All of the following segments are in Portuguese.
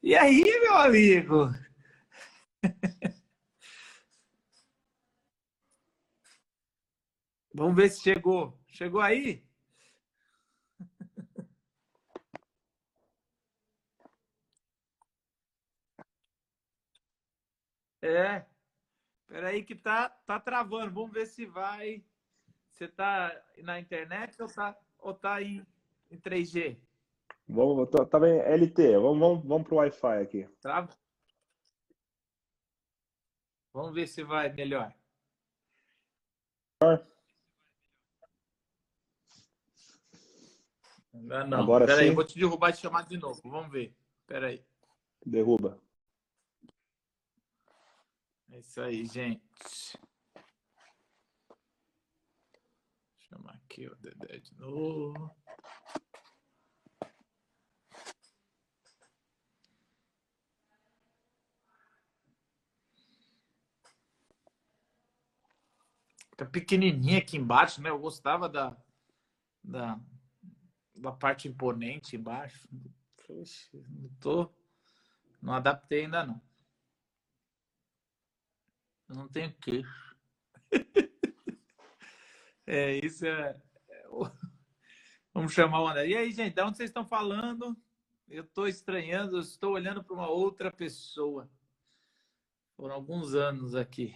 E aí, meu amigo? Vamos ver se chegou. Chegou aí? É. Peraí que tá travando. Vamos ver se vai. Você tá na internet ou tá em 3G? Tava em LT, vamos pro Wi-Fi aqui. Trava? Vamos ver se vai melhor. Não, não. Agora Peraí, eu sim, vou te derrubar e te chamar de novo. Vamos ver. Peraí. derruba. É isso aí, gente. Chama aqui o Dedé de novo. Fica pequenininha aqui embaixo, né? Eu gostava da, da parte imponente embaixo. Poxa, não adaptei ainda não. Eu não tenho queixo. Isso vamos chamar o André. E aí, gente, de onde vocês estão falando? Eu estou estranhando, eu estou olhando para uma outra pessoa. Foram alguns anos aqui.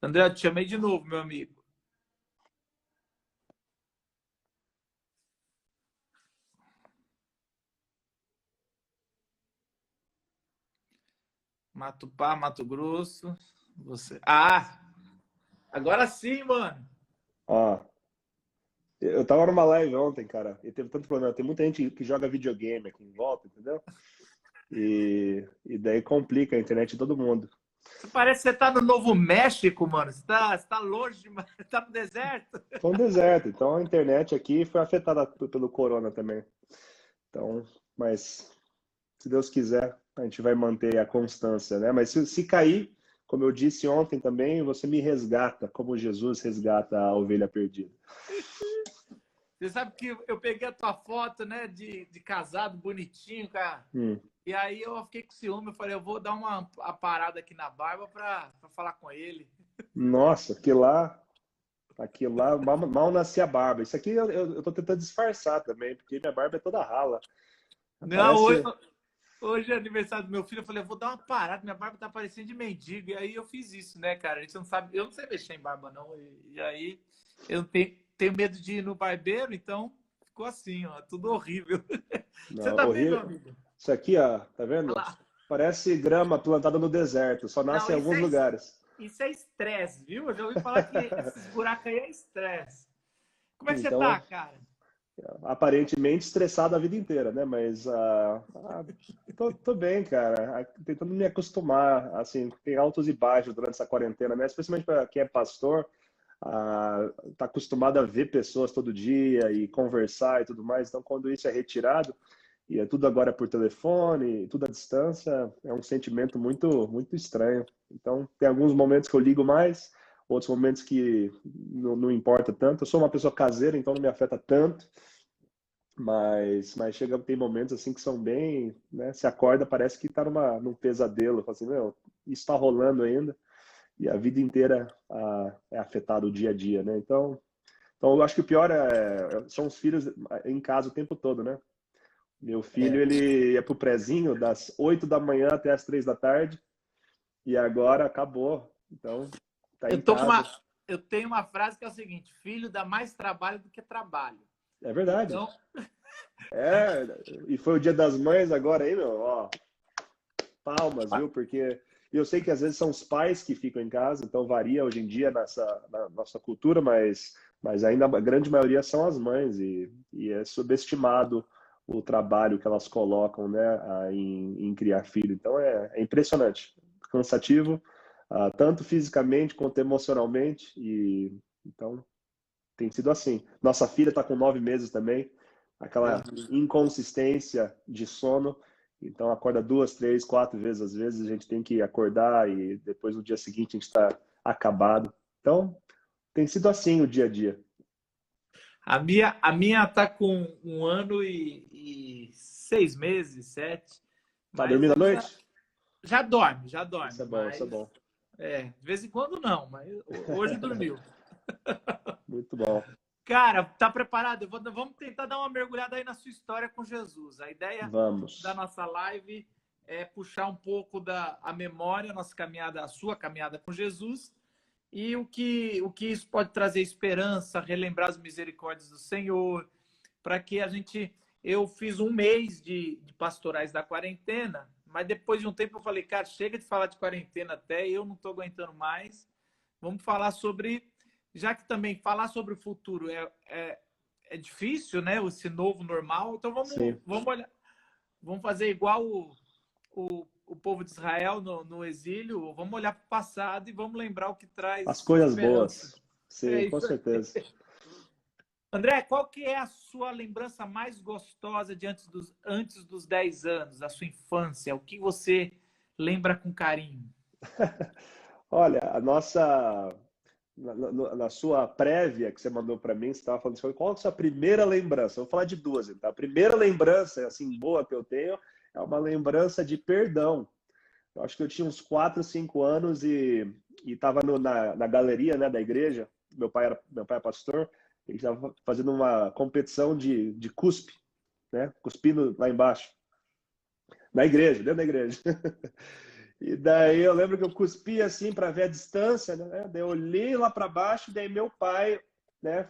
André, eu te chamei de novo, meu amigo. Matupá, Mato Grosso. Você. Ah! Agora sim, mano. Ó, eu tava numa live ontem, cara, e teve tanto problema. Tem muita gente que joga videogame aqui em volta, entendeu? E daí complica a internet de todo mundo. Parece que você tá no Novo México, mano. Você tá longe, mas tá no deserto. Foi um deserto, então a internet aqui foi afetada pelo corona também. Então, mas se Deus quiser, a gente vai manter a constância, né? Mas se cair, como eu disse ontem também, você me resgata, como Jesus resgata a ovelha perdida. Você sabe que eu peguei a tua foto, né, de casado bonitinho, cara. Hum. E aí eu fiquei com ciúme. Eu falei, eu vou dar uma parada aqui na barba pra falar com ele. Nossa, aquilo lá mal nascia a barba. Isso aqui eu tô tentando disfarçar também, porque minha barba é toda rala. Não, hoje, Parece. hoje é aniversário do meu filho. Eu falei, eu vou dar uma parada. Minha barba tá parecendo de mendigo. E aí eu fiz isso, né, cara? A gente não sabe. Eu não sei mexer em barba, não. E aí eu tenho medo de ir no barbeiro, então ficou assim, ó. Tudo horrível. Você Não, tá bem, meu horrível. amigo? Isso aqui, ó, tá Olha vendo? lá. Parece grama plantada no deserto, só Não, nasce em alguns lugares. isso é estresse, viu? Eu já ouvi falar que esses buracos aí é estresse. Como é que você tá, Então, cara? aparentemente estressado a vida inteira, né? Mas tô bem, cara. Tentando me acostumar, assim, tem altos e baixos durante essa quarentena, né? Especialmente para quem é pastor, tá acostumado a ver pessoas todo dia e conversar e tudo mais. Então, quando isso é retirado e é tudo agora por telefone, tudo à distância, é um sentimento muito, muito estranho. Então, tem alguns momentos que eu ligo mais, outros momentos que não importa tanto. Eu sou uma pessoa caseira, então não me afeta tanto. Mas tem momentos assim que são bem, né? Se acorda, parece que tá num pesadelo. Fala assim, meu, isso está rolando ainda e a vida inteira é afetado o dia a dia, né? Então eu acho que o pior são os filhos em casa o tempo todo, né? Meu filho, É. ele ia pro prezinho das 8 da manhã até as 3 da tarde e agora acabou. Então, tá em Eu tô com uma, casa. eu tenho uma frase que é o seguinte: filho dá mais trabalho do que trabalho. É verdade. Então, É, e foi o Dia das Mães agora aí, meu, ó, palmas, viu? Porque eu sei que às vezes são os pais que ficam em casa, então varia hoje em dia na nossa cultura, mas ainda a grande maioria são as mães e é subestimado o trabalho que elas colocam, né, em criar filho. Então é impressionante, cansativo, tanto fisicamente quanto emocionalmente, e então tem sido assim. Nossa filha está com 9 meses também, meu aquela Deus. inconsistência de sono. Então acorda 2, 3, 4 vezes. Às vezes a gente tem que acordar e depois no dia seguinte a gente está acabado. Então tem sido assim o dia a dia. A minha tá com 1 ano e 6 meses, 7. Tá Mas dormindo à ela já, noite? já Isso é dorme, bom, isso é mas bom. de vez em quando não, mas hoje dormiu. Muito bom. Cara, tá preparado? Vamos tentar dar uma mergulhada aí na sua história com Jesus. A ideia da Vamos. nossa live é puxar um pouco da a memória, a nossa caminhada, a sua caminhada com Jesus e o que isso pode trazer esperança, relembrar as misericórdias do Senhor, para que a gente. Eu fiz 1 mês de pastorais da quarentena, mas depois de um tempo eu falei, cara, chega de falar de quarentena até, eu não estou aguentando mais. Vamos falar sobre. Já que também falar sobre o futuro é difícil, né? Esse novo normal, então Sim. vamos olhar, vamos fazer igual o povo de Israel no exílio, vamos olhar para o passado e vamos lembrar o que As traz coisas esperança. boas. É Sim, com isso aí. certeza. André, qual que é a sua lembrança mais gostosa de antes dos 10 anos, a sua infância? O que você lembra com carinho? Olha, a nossa. Na sua prévia que você mandou para mim, você estava falando assim, qual é a sua primeira lembrança? Eu vou falar de duas, então. A primeira lembrança, assim, boa que eu tenho, é uma lembrança de perdão. Eu acho que eu tinha uns 4, 5 anos e estava na galeria, né, da igreja. Meu pai é pastor. Ele estava fazendo uma competição de cuspe, né, cuspindo lá embaixo, na igreja, dentro da igreja. E daí eu lembro que eu cuspi assim para ver a distância, né? Daí eu olhei lá para baixo, daí meu pai, né,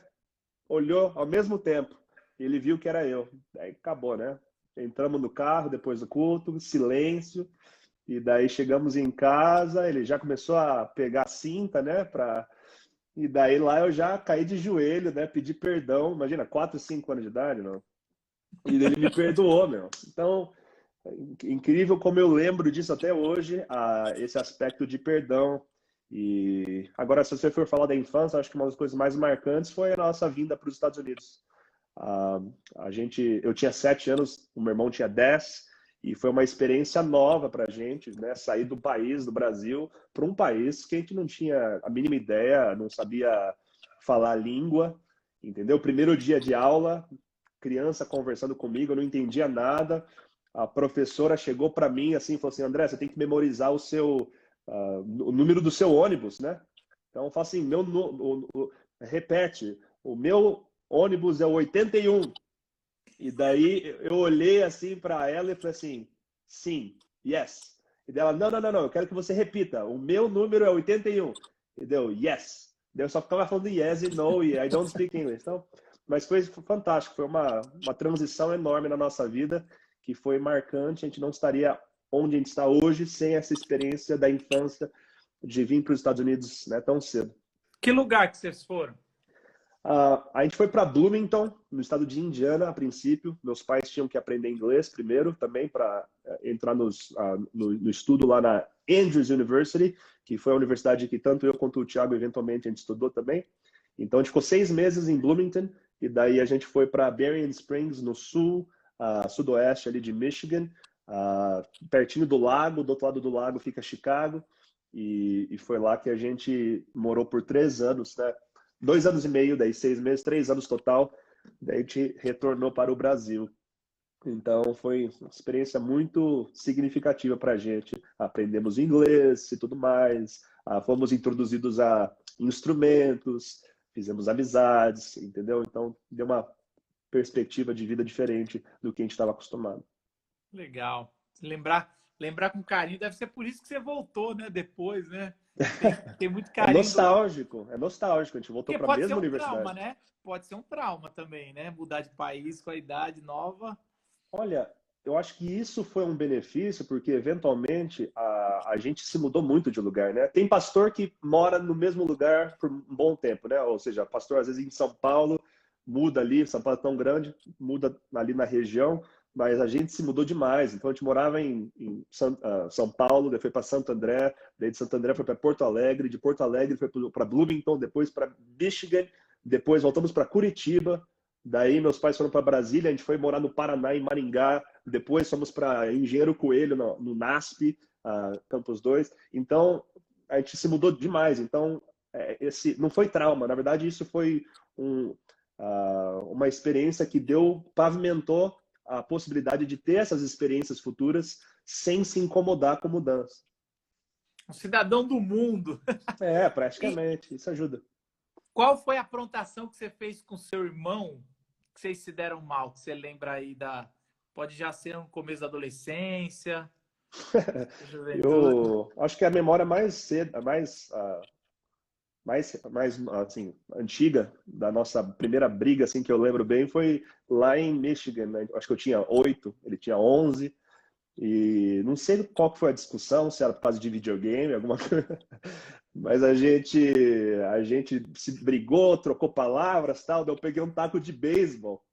olhou ao mesmo tempo. Ele viu que era eu. Daí acabou, né? Entramos no carro depois do culto, silêncio. E daí chegamos em casa, ele já começou a pegar a cinta, né? E daí lá eu já caí de joelho, né? Pedi perdão. Imagina, 4, 5 anos de idade, não? E ele me perdoou, meu. Então, incrível como eu lembro disso até hoje, esse aspecto de perdão. E agora, se você for falar da infância, acho que uma das coisas mais marcantes foi a nossa vinda para os Estados Unidos. Ah, eu tinha 7 anos, o meu irmão tinha 10, e foi uma experiência nova para a gente, né? Sair do país, do Brasil, para um país que a gente não tinha a mínima ideia, não sabia falar a língua, entendeu? Primeiro dia de aula, criança conversando comigo, eu não entendia nada. A professora chegou para mim assim, falou assim, André, você tem que memorizar o número do seu ônibus, né? Então eu falo assim, repete, o meu ônibus é o 81. E daí eu olhei assim para ela e falei assim, sim, yes. E dela, não, não, não, não, eu quero que você repita, o meu número é 81. E deu, yes. Daí eu só ficava falando yes e no, e I don't speak English. Então, mas foi fantástico, foi uma transição enorme na nossa vida, que foi marcante, a gente não estaria onde a gente está hoje sem essa experiência da infância de vir para os Estados Unidos, né, tão cedo. Que lugar que vocês foram? A gente foi para Bloomington, no estado de Indiana, a princípio. Meus pais tinham que aprender inglês primeiro, também para entrar no estudo lá na Andrews University, que foi a universidade que tanto eu quanto o Thiago eventualmente a gente estudou também. Então a gente ficou 6 meses em Bloomington e daí a gente foi para Berrien Springs, no sul, sudoeste ali de Michigan, pertinho do lago. Do outro lado do lago fica Chicago e foi lá que a gente morou por 3 anos, né? 2 anos e meio, daí 6 meses, 3 anos total, daí a gente retornou para o Brasil. Então foi uma experiência muito significativa para a gente. Aprendemos inglês e tudo mais, fomos introduzidos a instrumentos, fizemos amizades, entendeu? Então deu uma perspectiva de vida diferente do que a gente estava acostumado. Legal. Lembrar com carinho, deve ser por isso que você voltou, né? Depois, né? Tem muito É carinho do. nostálgico, é nostálgico. A gente voltou Porque para a pode ser mesma um trauma, universidade. né? Pode ser um trauma também, né? Mudar de país com a idade nova. Olha, eu acho que isso foi um benefício, porque eventualmente a gente se mudou muito de lugar, né? Tem pastor que mora no mesmo lugar por um bom tempo, né? Ou seja, pastor às vezes em São Paulo, muda ali, São Paulo é tão grande, muda ali na região, mas a gente se mudou demais. Então a gente morava em São Paulo, depois foi para Santo André, daí de Santo André foi para Porto Alegre, de Porto Alegre foi para Bloomington, depois para Michigan, depois voltamos para Curitiba. Daí meus pais foram para Brasília, a gente foi morar no Paraná, em Maringá. Depois fomos para Engenheiro Coelho, no NASP, Campus 2. Então, a gente se mudou demais. Então, esse não foi trauma. Na verdade, isso foi um, uma experiência que pavimentou a possibilidade de ter essas experiências futuras sem se incomodar com mudança. Um cidadão do mundo. E Praticamente. Isso ajuda. qual foi a aprontação que você fez com seu irmão que vocês se deram mal? Que você lembra aí Pode já ser no começo da adolescência, juventude. Eu acho que a memória mais cedo, mais assim, antiga da nossa primeira briga, assim, que eu lembro bem, foi lá em Michigan, né? Acho que eu tinha 8, ele tinha 11, e não sei qual que foi a discussão, se era por causa de videogame, alguma coisa, mas a gente se brigou, trocou palavras, tal, daí eu peguei um taco de beisebol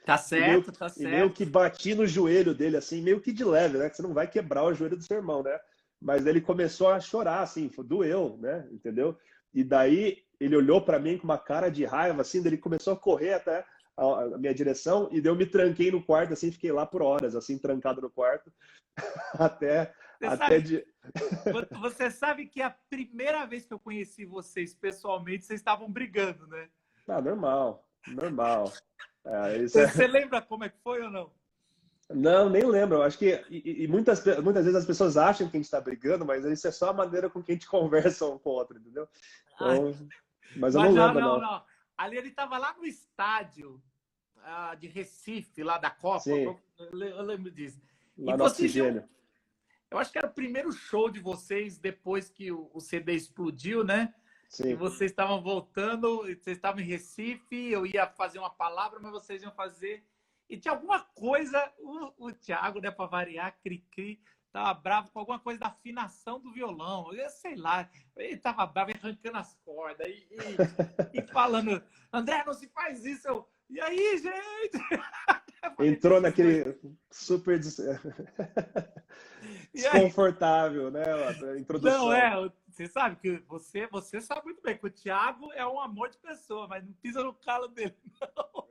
Tá e meio, certo, tá e meio que certo. bati no joelho dele, assim, meio que de leve, né? Que você não vai quebrar o joelho do seu irmão, né? Mas ele começou a chorar, assim, doeu, né? Entendeu? E daí ele olhou para mim com uma cara de raiva, assim, daí ele começou a correr até a minha direção e daí eu me tranquei no quarto, assim, fiquei lá por horas, assim, trancado no quarto, até, Você até sabe, de... você sabe que a primeira vez que eu conheci vocês pessoalmente, vocês estavam brigando, né? Ah, normal, normal. Isso Você é... lembra como é que foi ou não? Não, nem lembro. Eu acho que muitas vezes as pessoas acham que a gente está brigando, mas isso é só a maneira com que a gente conversa um com o outro, entendeu? Ai, Então, mas eu não mas não, lembro, não, não. não. Ali ele estava lá no estádio de Recife, lá da Copa. Sim, Eu lembro disso. E lá no vocês iam. Oxigênio. Eu acho que era o primeiro show de vocês depois que o CD explodiu, né? E Sim. vocês estavam voltando, vocês estavam em Recife, eu ia fazer uma palavra, mas vocês iam fazer. E tinha alguma coisa, o Thiago, né, para variar, Cri-Cri, estava bravo com alguma coisa da afinação do violão. Eu sei lá, ele estava bravo, arrancando as cordas e falando, André, não se faz isso. E aí, gente? Eu falei, Entrou deixa os dois. naquele super E aí? desconfortável, né? A Não, introdução. você sabe que você sabe muito bem que o Thiago é um amor de pessoa, mas não pisa no calo dele, não.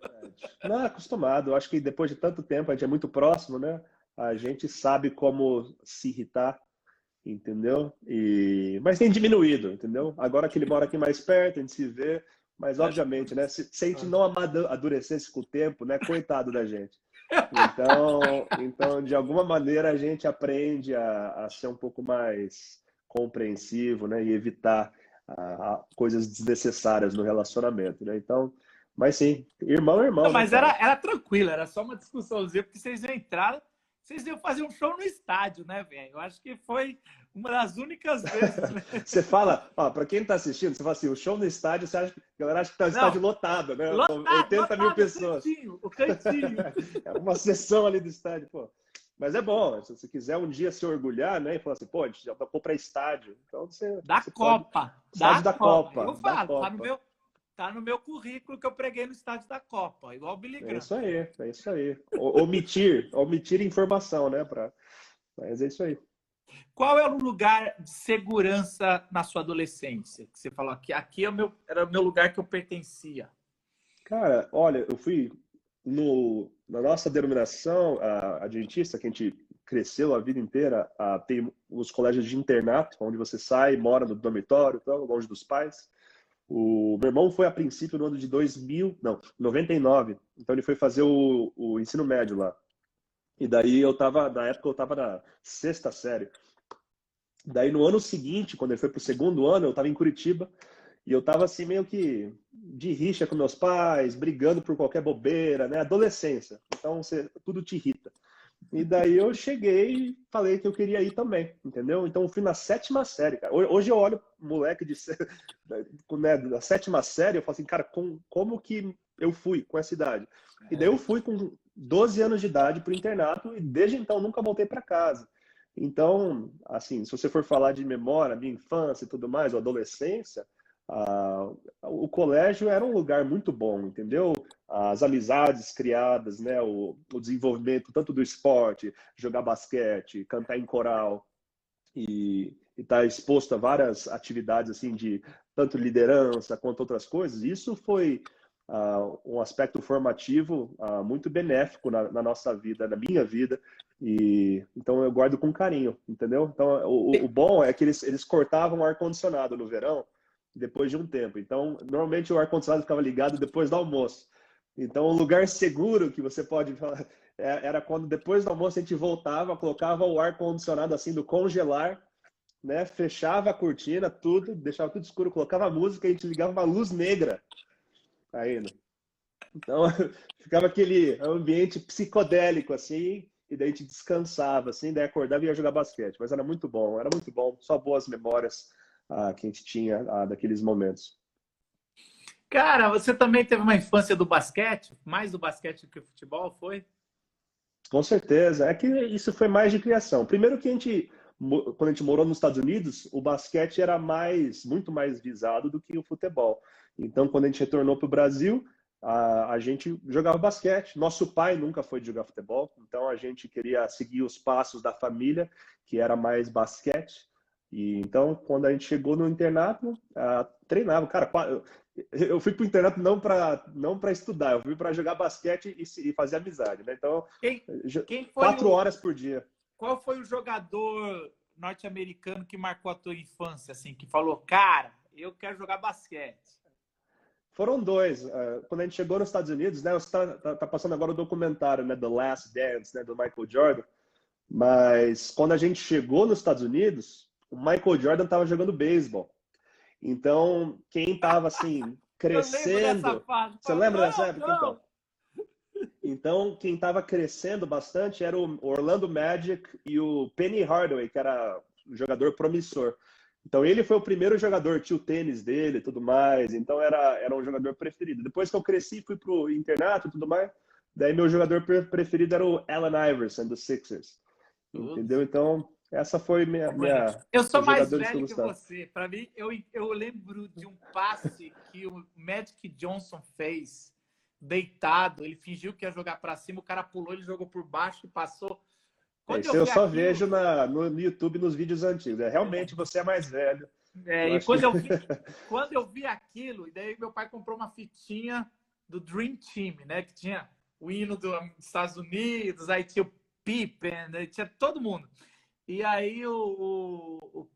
Não, é acostumado. Eu acho que depois de tanto tempo, a gente é muito próximo, né? A gente sabe como se irritar, entendeu? Mas tem diminuído, entendeu? Agora que ele mora aqui mais perto, a gente se vê, mas Acho obviamente, né? Se a gente não amadurecesse com o tempo, né? Coitado da gente. Então, de alguma maneira, a gente aprende a ser um pouco mais compreensivo, né? E evitar coisas desnecessárias no relacionamento, né? Então, mas sim, irmão é Não, irmão, né, mas cara? era tranquilo, era só uma discussãozinha, porque vocês iam entrar, vocês iam fazer um show no estádio, né, velho? Eu acho que foi uma das únicas vezes. Né? Você fala, ó, para quem tá assistindo, você fala assim, o show no estádio, a galera acha que tá o estádio Não, lotado, né? lotado, 80 mil lotado pessoas. o cantinho. É uma sessão ali do estádio, pô. Mas é bom, se você quiser um dia se orgulhar, né? E falar assim, pô, a gente já tocou para estádio. Então Da você pode. Copa, Estádio da da Copa. Eu Copa, da falo, Copa. tá no meu currículo que eu preguei no estádio da Copa, igual o Billy É Graham. isso aí, é isso aí. Omitir informação, né? Mas é isso aí. Qual é o lugar de segurança na sua adolescência? Que você falou que aqui era o meu lugar que eu pertencia. Cara, olha, eu fui na nossa denominação a adventista, que a gente cresceu a vida inteira, tem os colégios de internato, onde você sai, mora no dormitório, então, longe dos pais. O meu irmão foi a princípio no ano de 2000, não, 99. Então ele foi fazer o ensino médio lá. E daí na época eu estava na sexta série. Daí no ano seguinte, quando ele foi pro segundo ano, eu estava em Curitiba e eu estava assim meio que de rixa com meus pais, brigando por qualquer bobeira, né? Adolescência. Então tudo te irrita. E daí eu cheguei e falei que eu queria ir também, entendeu? Então eu fui na sétima série, cara. Hoje eu olho moleque né, da sétima série, eu falo assim, cara, como que eu fui com essa idade? E daí eu fui com 12 anos de idade pro internato e desde então nunca voltei para casa. Então, assim, se você for falar de memória, minha infância e tudo mais, ou adolescência, o colégio era um lugar muito bom, entendeu? As amizades criadas, né? O desenvolvimento tanto do esporte, jogar basquete, cantar em coral e estar exposto a várias atividades assim de tanto liderança quanto outras coisas. Isso foi um aspecto formativo muito benéfico na nossa vida, na minha vida. E então eu guardo com carinho, entendeu? Então o bom é que eles cortavam o ar-condicionado no verão. depois de um tempo. Então, normalmente o ar-condicionado ficava ligado depois do almoço. Então, o lugar seguro que você pode falar era quando depois do almoço a gente voltava, colocava o ar-condicionado assim do congelar, né? Fechava a cortina, tudo, deixava tudo escuro, colocava a música e a gente ligava uma luz negra ainda. Então, ficava aquele ambiente psicodélico assim, e daí a gente descansava assim, daí acordava e ia jogar basquete. Mas era muito bom, só boas memórias que a gente tinha daqueles momentos. Cara, você também teve uma infância do basquete? Mais do basquete do que o futebol, foi? Com certeza. É que isso foi mais de criação. Primeiro que quando a gente morou nos Estados Unidos, o basquete era muito mais visado do que o futebol. Então, quando a gente retornou para o Brasil, a gente jogava basquete. Nosso pai nunca foi de jogar futebol, então a gente queria seguir os passos da família, que era mais basquete. E então, quando a gente chegou no internato, treinava. Cara, eu fui para o internato não para estudar, eu fui para jogar basquete e fazer amizade, né? Então, Quem foi 4 horas por dia. Qual foi o jogador norte-americano que marcou a tua infância, assim, que falou, cara, eu quero jogar basquete? Foram dois. Quando a gente chegou nos Estados Unidos, né? Você tá passando agora o documentário, né? The Last Dance, né? Do Michael Jordan. Mas quando a gente chegou nos Estados Unidos, o Michael Jordan estava jogando beisebol. Então, quem estava assim crescendo, eu lembro dessa fase. Você lembra dessa época? Não. Então, quem estava crescendo bastante era o Orlando Magic e o Penny Hardaway, que era um jogador promissor. Então, ele foi o primeiro jogador, tinha o tênis dele e tudo mais. Então, era um jogador preferido. Depois que eu cresci, fui pro internato e tudo mais. Daí, meu jogador preferido era o Allen Iverson, do Sixers. Entendeu? Então, essa foi minha eu sou mais jogadores velho que você. Para mim, eu lembro de um passe que o Magic Johnson fez deitado. Ele fingiu que ia jogar para cima, o cara pulou, ele jogou por baixo e passou. Isso eu só vejo no YouTube, nos vídeos antigos. Realmente você é mais velho. E quando eu vi aquilo, e daí meu pai comprou uma fitinha do Dream Team, né? Que tinha o hino dos Estados Unidos, aí tinha o Pippen, né, tinha todo mundo. E aí o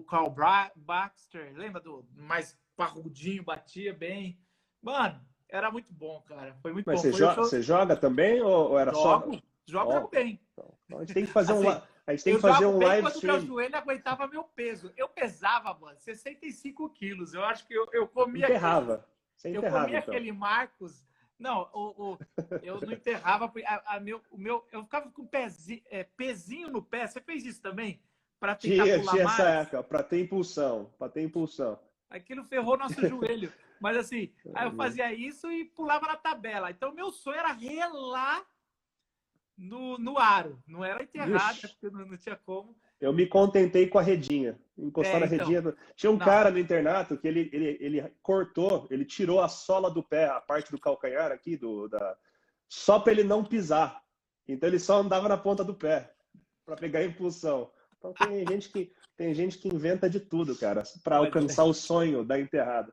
Carl Baxter, lembra do mais parrudinho, batia bem. Mano, era muito bom, cara. Foi muito Mas bom. Você joga também ou era só? Jogo bem. Então, a gente tem que fazer assim, um live quando stream. meu joelho aguentava meu peso. Eu pesava, mano, 65 quilos. Eu acho que eu comia... Eu comia aquele Marcos... Não, eu não enterrava. Eu ficava com pezinho no pé. Você fez isso também? Para tentar pular mais? Essa época, para ter impulsão. Aquilo ferrou nosso joelho. Mas assim, aí eu fazia isso e pulava na tabela. Então, meu sonho era relar no aro. Não era enterrado, porque não tinha como. Eu me contentei com a redinha. Encostar na redinha. Tinha um cara no internato que ele cortou, ele tirou a sola do pé, a parte do calcanhar aqui, só para ele não pisar. Então ele só andava na ponta do pé para pegar impulsão. Então tem gente que inventa de tudo, cara, para alcançar o sonho da enterrada.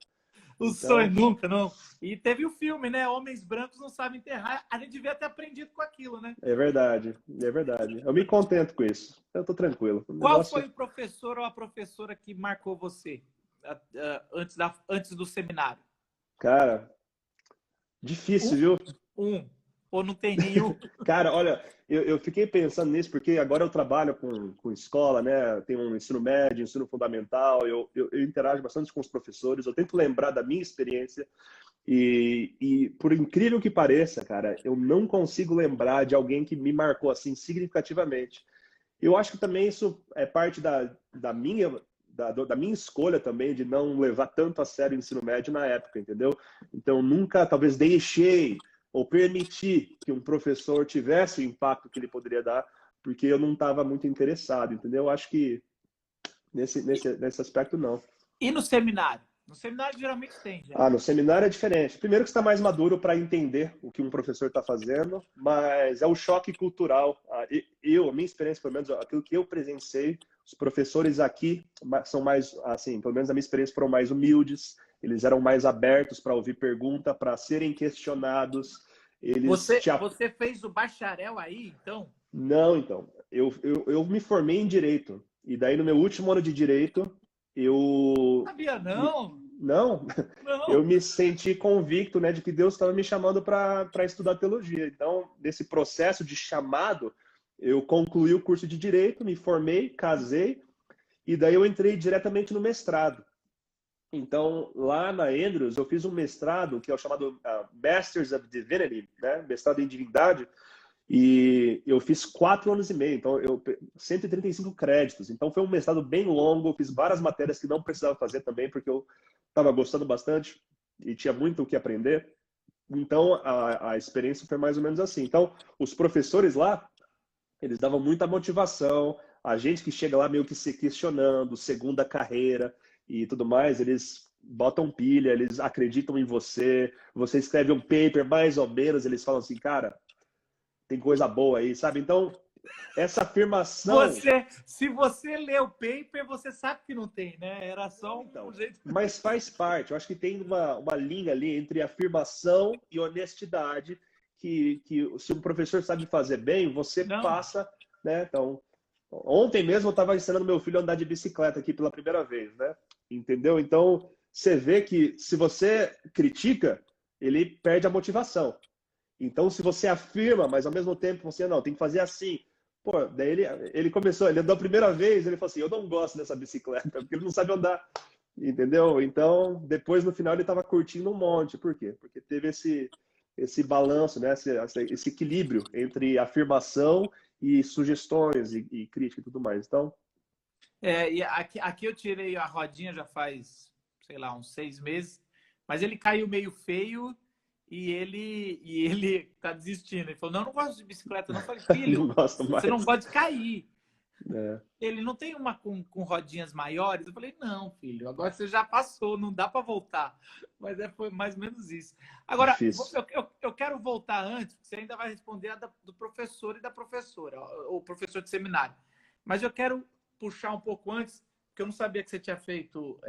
Sonho nunca, não. E teve o filme, né? Homens brancos não sabem enterrar. A gente devia ter aprendido com aquilo, né? É verdade. Eu me contento com isso. Eu tô tranquilo. Qual foi o professor ou a professora que marcou você antes do seminário? Cara, difícil, viu? Ou não tem nenhum? Cara, olha, eu fiquei pensando nisso porque agora eu trabalho com escola, né? Tenho um ensino médio, ensino fundamental, eu interajo bastante com os professores, eu tento lembrar da minha experiência e por incrível que pareça, cara, eu não consigo lembrar de alguém que me marcou assim significativamente. Eu acho que também isso é parte da minha escolha também de não levar tanto a sério o ensino médio na época, entendeu? Então nunca, talvez, deixei ou permitir que um professor tivesse o impacto que ele poderia dar, porque eu não estava muito interessado, entendeu? Eu acho que nesse aspecto, não. E no seminário? No seminário geralmente tem, já. No seminário é diferente. Primeiro que você está mais maduro para entender o que um professor está fazendo, mas é o choque cultural. A minha experiência, pelo menos aquilo que eu presenciei, os professores aqui são mais, assim, pelo menos a minha experiência, foram mais humildes, eles eram mais abertos para ouvir pergunta, para serem questionados. Você fez o bacharel aí, então? Não, então. Eu me formei em Direito. E daí, no meu último ano de Direito, eu... Sabia, não? Não, Não. eu me senti convicto, né, de que Deus estava me chamando para estudar teologia. Então, nesse processo de chamado, eu concluí o curso de Direito, me formei, casei, e daí eu entrei diretamente no mestrado. Então, lá na Andrews, eu fiz um mestrado, que é o chamado Masters of Divinity, né, mestrado em Divindade, e eu fiz 4 anos e meio, então 135 créditos. Então foi um mestrado bem longo, eu fiz várias matérias que não precisava fazer também, porque eu estava gostando bastante e tinha muito o que aprender. Então a experiência foi mais ou menos assim. Então os professores lá, eles davam muita motivação, a gente que chega lá meio que se questionando, segunda carreira e tudo mais, eles botam pilha, eles acreditam em você, você escreve um paper mais ou menos, eles falam assim, cara, tem coisa boa aí, sabe? Então, essa afirmação. Se você lê o paper, você sabe que não tem, né? Era só Então, um jeito. mas faz parte. Eu acho que tem uma linha ali entre afirmação e honestidade que se um professor sabe fazer bem, você Não. passa, né? Então, ontem mesmo eu estava ensinando meu filho a andar de bicicleta aqui pela primeira vez, né? Entendeu? Então, você vê que se você critica, ele perde a motivação. Então, se você afirma, mas ao mesmo tempo você não, tem que fazer assim. Pô, daí ele começou, ele andou a primeira vez, ele falou assim, eu não gosto dessa bicicleta, porque ele não sabe andar, entendeu? Então, depois no final ele estava curtindo um monte. Por quê? Porque teve esse balanço, né? Esse equilíbrio entre afirmação e sugestões e crítica e tudo mais. Então, E aqui eu tirei a rodinha já faz, sei lá, uns 6 meses, mas ele caiu meio feio e ele tá desistindo. Ele falou, não, eu não gosto de bicicleta. Não. Eu falei, não filho, gosto você não mais. gosta de cair. É, Ele não tem uma com rodinhas maiores? Eu falei, não, filho, agora você já passou, não dá para voltar. Mas foi mais ou menos isso. Agora, difícil. eu quero voltar antes, porque você ainda vai responder a do professor e da professora, o professor de seminário. Mas eu quero puxar um pouco antes, porque eu não sabia que você tinha feito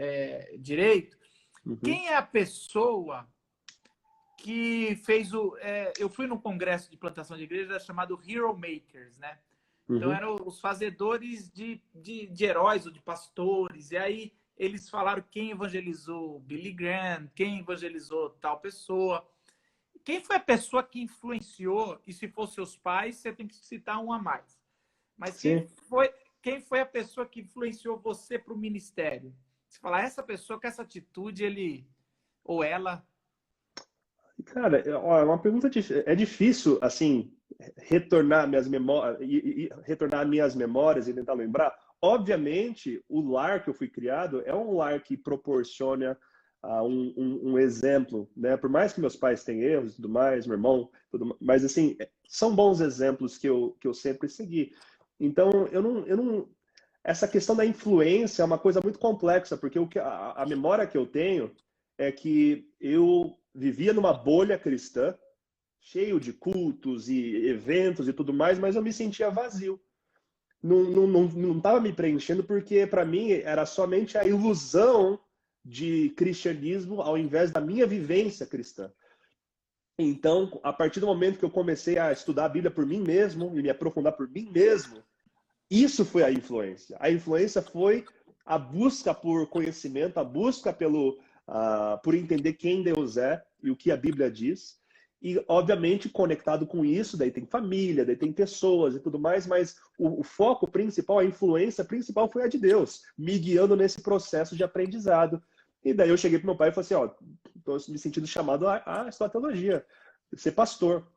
direito. Uhum, Quem é a pessoa que fez eu fui num congresso de plantação de igreja chamado Hero Makers, né? Então, uhum. eram os fazedores de heróis ou de pastores. E aí, eles falaram quem evangelizou Billy Graham, quem evangelizou tal pessoa. Quem foi a pessoa que influenciou? E se for seus pais, você tem que citar um a mais. Mas Sim. quem foi a pessoa que influenciou você para o ministério? Você fala, essa pessoa com essa atitude, ele ou ela... Cara, ó, é uma pergunta é difícil assim retornar minhas memórias e retornar minhas memórias e tentar lembrar. Obviamente, o lar que eu fui criado é um lar que proporciona um exemplo, né? Por mais que meus pais tenham erros e tudo mais, meu irmão, mas assim, são bons exemplos que eu sempre segui. Então, eu não, essa questão da influência é uma coisa muito complexa, porque a memória que eu tenho é que eu vivia numa bolha cristã, cheio de cultos e eventos e tudo mais, mas eu me sentia vazio. Não estava me preenchendo porque, para mim, era somente a ilusão de cristianismo ao invés da minha vivência cristã. Então, a partir do momento que eu comecei a estudar a Bíblia por mim mesmo e me aprofundar por mim mesmo, isso foi a influência. A influência foi a busca por conhecimento, a busca por entender quem Deus é e o que a Bíblia diz. E, obviamente, conectado com isso, daí tem família, daí tem pessoas e tudo mais, mas o foco principal, a influência principal foi a de Deus, me guiando nesse processo de aprendizado. E daí eu cheguei para meu pai e falei assim, ó, estou me sentindo chamado a estudar teologia, ser pastor.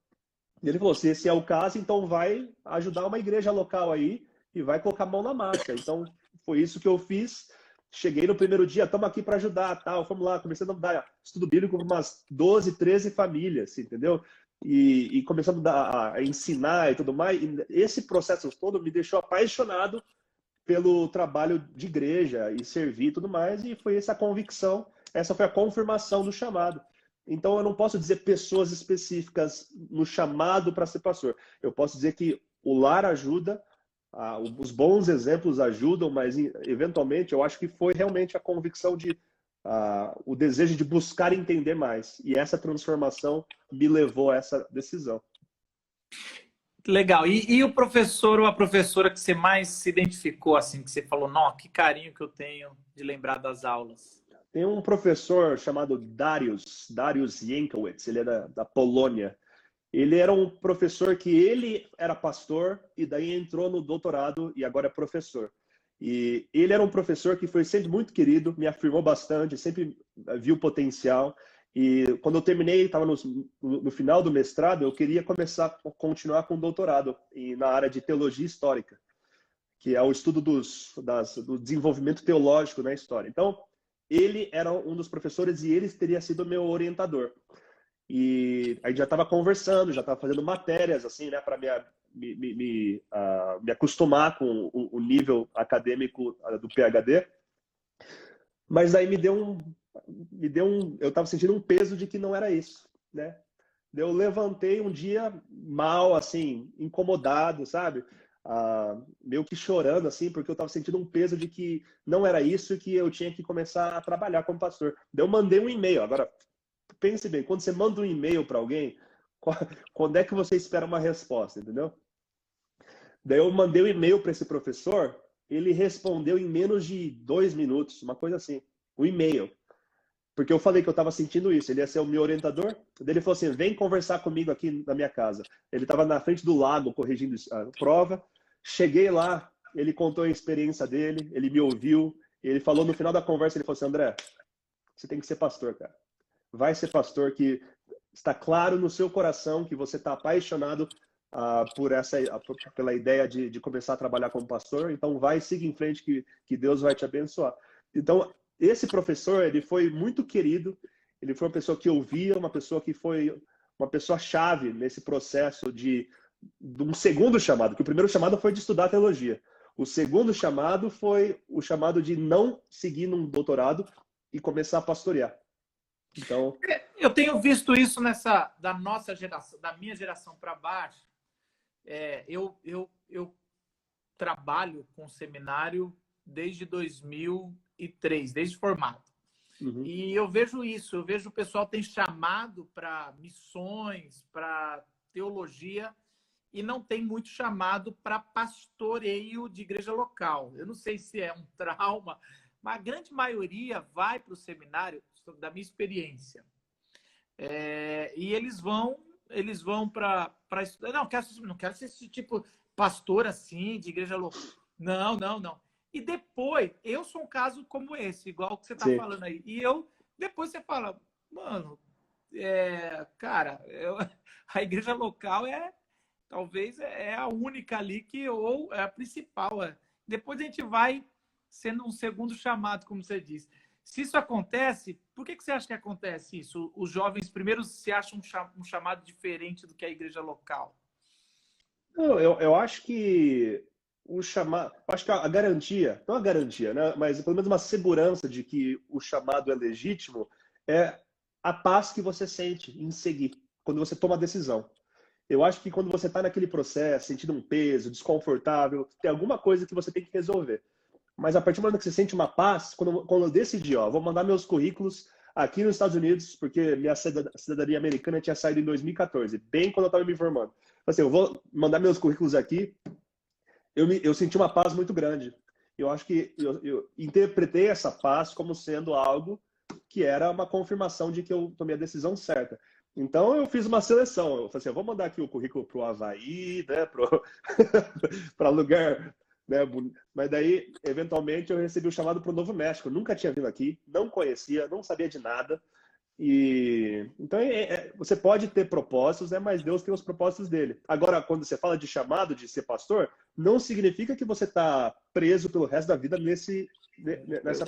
E ele falou, se esse é o caso, então vai ajudar uma igreja local aí e vai colocar a mão na massa. Então, foi isso que eu fiz. Cheguei no primeiro dia, estamos aqui para ajudar, tal. Vamos lá, comecei a dar estudo bíblico para umas 12, 13 famílias, entendeu? E começando a ensinar e tudo mais. E esse processo todo me deixou apaixonado pelo trabalho de igreja e servir e tudo mais. E foi essa convicção, essa foi a confirmação do chamado. Então, eu não posso dizer pessoas específicas no chamado para ser pastor. Eu posso dizer que o lar ajuda, os bons exemplos ajudam, mas eventualmente eu acho que foi realmente a convicção o desejo de buscar entender mais. E essa transformação me levou a essa decisão. Legal. E o professor ou a professora que você mais se identificou, assim, que você falou, não, que carinho que eu tenho de lembrar das aulas? Tem um professor chamado Dariusz Jankowicz, ele é da Polônia. Ele era um professor que ele era pastor e daí entrou no doutorado e agora é professor. E ele era um professor que foi sempre muito querido, me afirmou bastante, sempre viu potencial. E quando eu terminei, estava no final do mestrado, eu queria continuar com o doutorado na área de teologia histórica, que é o estudo do desenvolvimento teológico na história. Então, ele era um dos professores e ele teria sido meu orientador. E aí já estava conversando, já estava fazendo matérias assim, né, para me acostumar com o nível acadêmico do PhD. Mas aí eu estava sentindo um peso de que não era isso, né? Eu levantei um dia mal, assim, incomodado, sabe? Meio que chorando, assim, porque eu estava sentindo um peso de que não era isso e que eu tinha que começar a trabalhar como pastor. Daí eu mandei um e-mail. Agora, pense bem, quando você manda um e-mail para alguém, quando é que você espera uma resposta, entendeu? Daí eu mandei um e-mail para esse professor, ele respondeu em menos de 2 minutos, uma coisa assim, o e-mail. Porque eu falei que eu estava sentindo isso, ele ia ser o meu orientador. Daí ele falou assim, vem conversar comigo aqui na minha casa. Ele estava na frente do lago corrigindo a prova. Cheguei lá, ele contou a experiência dele, ele me ouviu. Ele falou no final da conversa, ele falou assim, André, você tem que ser pastor, cara. Vai ser pastor, que está claro no seu coração que você está apaixonado pela ideia de começar a trabalhar como pastor. Então vai, siga em frente que Deus vai te abençoar. Então, esse professor, ele foi muito querido, ele foi uma pessoa que ouvia, uma pessoa que foi uma pessoa chave nesse processo de um segundo chamado, que o primeiro chamado foi de estudar teologia. O segundo chamado foi o chamado de não seguir num doutorado e começar a pastorear. Então, eu tenho visto isso da nossa geração, da minha geração para baixo. Eu trabalho com seminário desde 2003, desde formado. uhum. E eu vejo isso, eu vejo o pessoal tem chamado para missões, para teologia, e não tem muito chamado para pastoreio de igreja local. Eu não sei se é um trauma, mas a grande maioria vai para o seminário, da minha experiência. E eles vão para estudar. Não quero ser esse tipo pastor assim, de igreja local. Não. E depois, eu sou um caso como esse, igual que você está falando aí. E depois você fala, mano, cara, a igreja local talvez é a única ali ou é a principal. Depois a gente vai sendo um segundo chamado, como você disse. Se isso acontece, por que você acha que acontece isso? Os jovens primeiro se acham um chamado diferente do que a igreja local? Eu acho que acho que a garantia, não a garantia, né, mas pelo menos uma segurança de que o chamado é legítimo é a paz que você sente em seguir, quando você toma a decisão. Eu acho que quando você está naquele processo, sentindo um peso, desconfortável, tem alguma coisa que você tem que resolver. Mas a partir do momento que você sente uma paz, quando eu decidi, vou mandar meus currículos aqui nos Estados Unidos, porque minha cidadania americana tinha saído em 2014, bem quando eu estava me formando. Assim, eu vou mandar meus currículos aqui, eu senti uma paz muito grande. Eu acho que eu interpretei essa paz como sendo algo que era uma confirmação de que eu tomei a decisão certa. Então, eu fiz uma seleção. Eu falei assim, eu vou mandar aqui o currículo para o Havaí, né, para lugar... Né? Mas daí, eventualmente, eu recebi o chamado para o Novo México. Eu nunca tinha vindo aqui, não conhecia, não sabia de nada. Então, você pode ter propósitos, né? Mas Deus tem os propósitos dele. Agora, quando você fala de chamado, de ser pastor, não significa que você está preso pelo resto da vida nessa...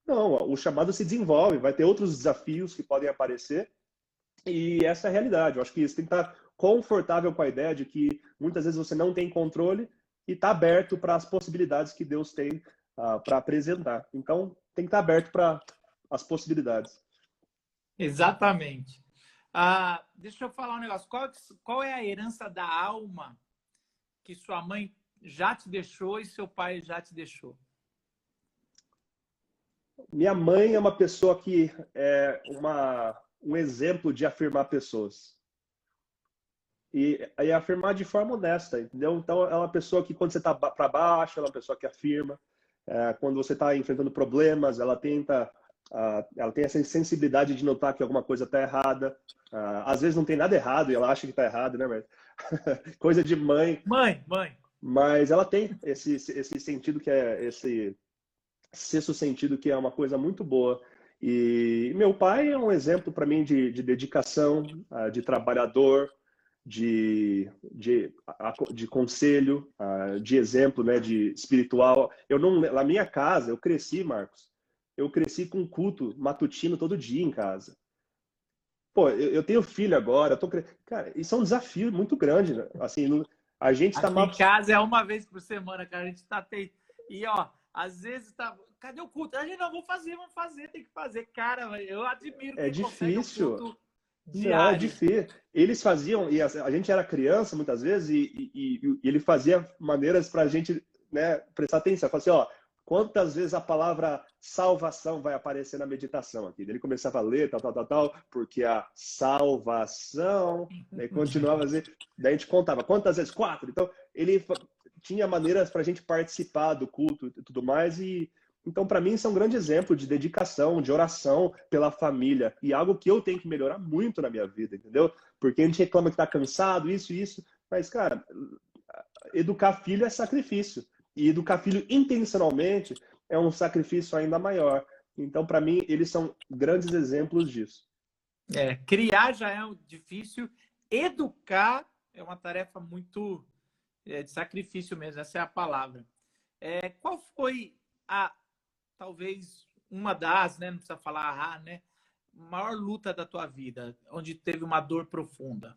Não, o chamado se desenvolve, vai ter outros desafios que podem aparecer. E essa é a realidade. Eu acho que você tem que estar confortável com a ideia de que muitas vezes você não tem controle e está aberto para as possibilidades que Deus tem para apresentar. Então, tem que estar aberto para as possibilidades. Exatamente. Deixa eu falar um negócio. Qual é a herança da alma que sua mãe já te deixou e seu pai já te deixou? Minha mãe é uma pessoa que é um exemplo de afirmar pessoas. E afirmar de forma honesta, entendeu? Então, é uma pessoa que, quando você está para baixo, ela é uma pessoa que afirma. Quando você está enfrentando problemas, ela tenta ela tem essa sensibilidade de notar que alguma coisa está errada. Às vezes não tem nada errado e ela acha que está errado, né? Mas coisa de mãe. Mãe. Mas ela tem esse sentido que é esse sexto sentido que é uma coisa muito boa. E meu pai é um exemplo para mim de dedicação, de trabalhador, de conselho, de exemplo, né, de espiritual. Eu não, na minha casa, eu cresci, Marcos, eu cresci com culto matutino todo dia em casa. Pô, eu tenho filho agora, cara, isso é um desafio muito grande, né? Assim, a gente está Aqui em casa é uma vez por semana, cara. A gente tá e ó, às vezes tá, cadê o culto? A gente não vamos fazer, tem que fazer. Cara, eu admiro é quem consegue um difícil. culto Não, é diário. difícil. Eles faziam, e a gente era criança muitas vezes, e ele fazia maneiras para a gente, né, prestar atenção. Falava assim, ó, quantas vezes a palavra salvação vai aparecer na meditação aqui? Ele começava a ler, tal, porque a salvação, daí continuava a dizer, daí a gente contava, quantas vezes? 4. Então, ele tinha maneiras para a gente participar do culto e tudo mais, e então, para mim, isso é um grande exemplo de dedicação, de oração pela família. E algo que eu tenho que melhorar muito na minha vida, entendeu? Porque a gente reclama que está cansado, isso. Mas, cara, educar filho é sacrifício. E educar filho intencionalmente é um sacrifício ainda maior. Então, para mim, eles são grandes exemplos disso. Criar já é difícil. Educar é uma tarefa muito de sacrifício mesmo, essa é a palavra. Qual foi talvez uma das, né? Não precisa falar né? Maior luta da tua vida, onde teve uma dor profunda?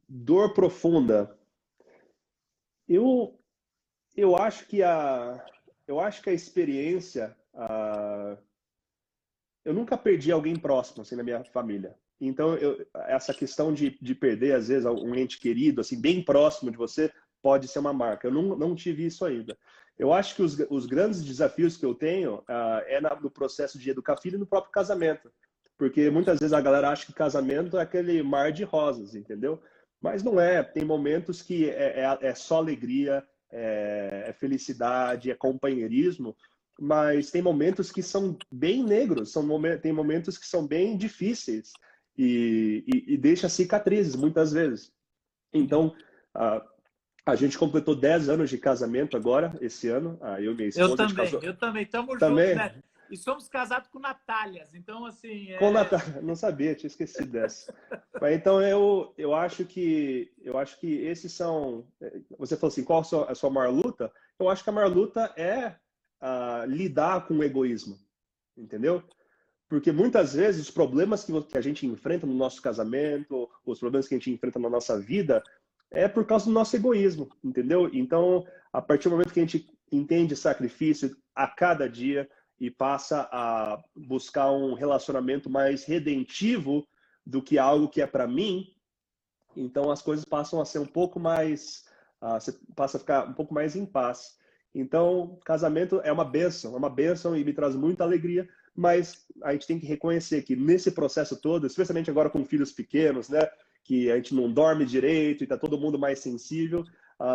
Dor profunda. Eu acho que a experiência, eu nunca perdi alguém próximo assim na minha família. Então, essa questão de perder às vezes um ente querido, assim, bem próximo de você, pode ser uma marca. Eu não tive isso ainda. Eu acho que os grandes desafios que eu tenho no processo de educar filho e no próprio casamento. Porque muitas vezes a galera acha que casamento é aquele mar de rosas, entendeu? Mas não é. Tem momentos que é só alegria, é felicidade, é companheirismo, mas tem momentos que são bem negros, tem momentos que são bem difíceis e deixa cicatrizes muitas vezes. Então, a gente completou 10 anos de casamento agora, esse ano. Eu e minha esposa, a gente casou. Eu também. Estamos juntos, Também? né? E somos casados com Natálias. Então, assim. Com Natália, não sabia, tinha esquecido dessa. Mas então eu acho que esses são. Você falou assim, qual a sua maior luta? Eu acho que a maior luta é lidar com o egoísmo, entendeu? Porque muitas vezes os problemas que a gente enfrenta no nosso casamento, os problemas que a gente enfrenta na nossa vida, é por causa do nosso egoísmo, entendeu? Então, a partir do momento que a gente entende sacrifício a cada dia e passa a buscar um relacionamento mais redentivo do que algo que é para mim, então as coisas passam a ser um pouco mais, você passa a ficar um pouco mais em paz. Então, casamento é uma bênção e me traz muita alegria, mas a gente tem que reconhecer que nesse processo todo, especialmente agora com filhos pequenos, né, que a gente não dorme direito e está todo mundo mais sensível,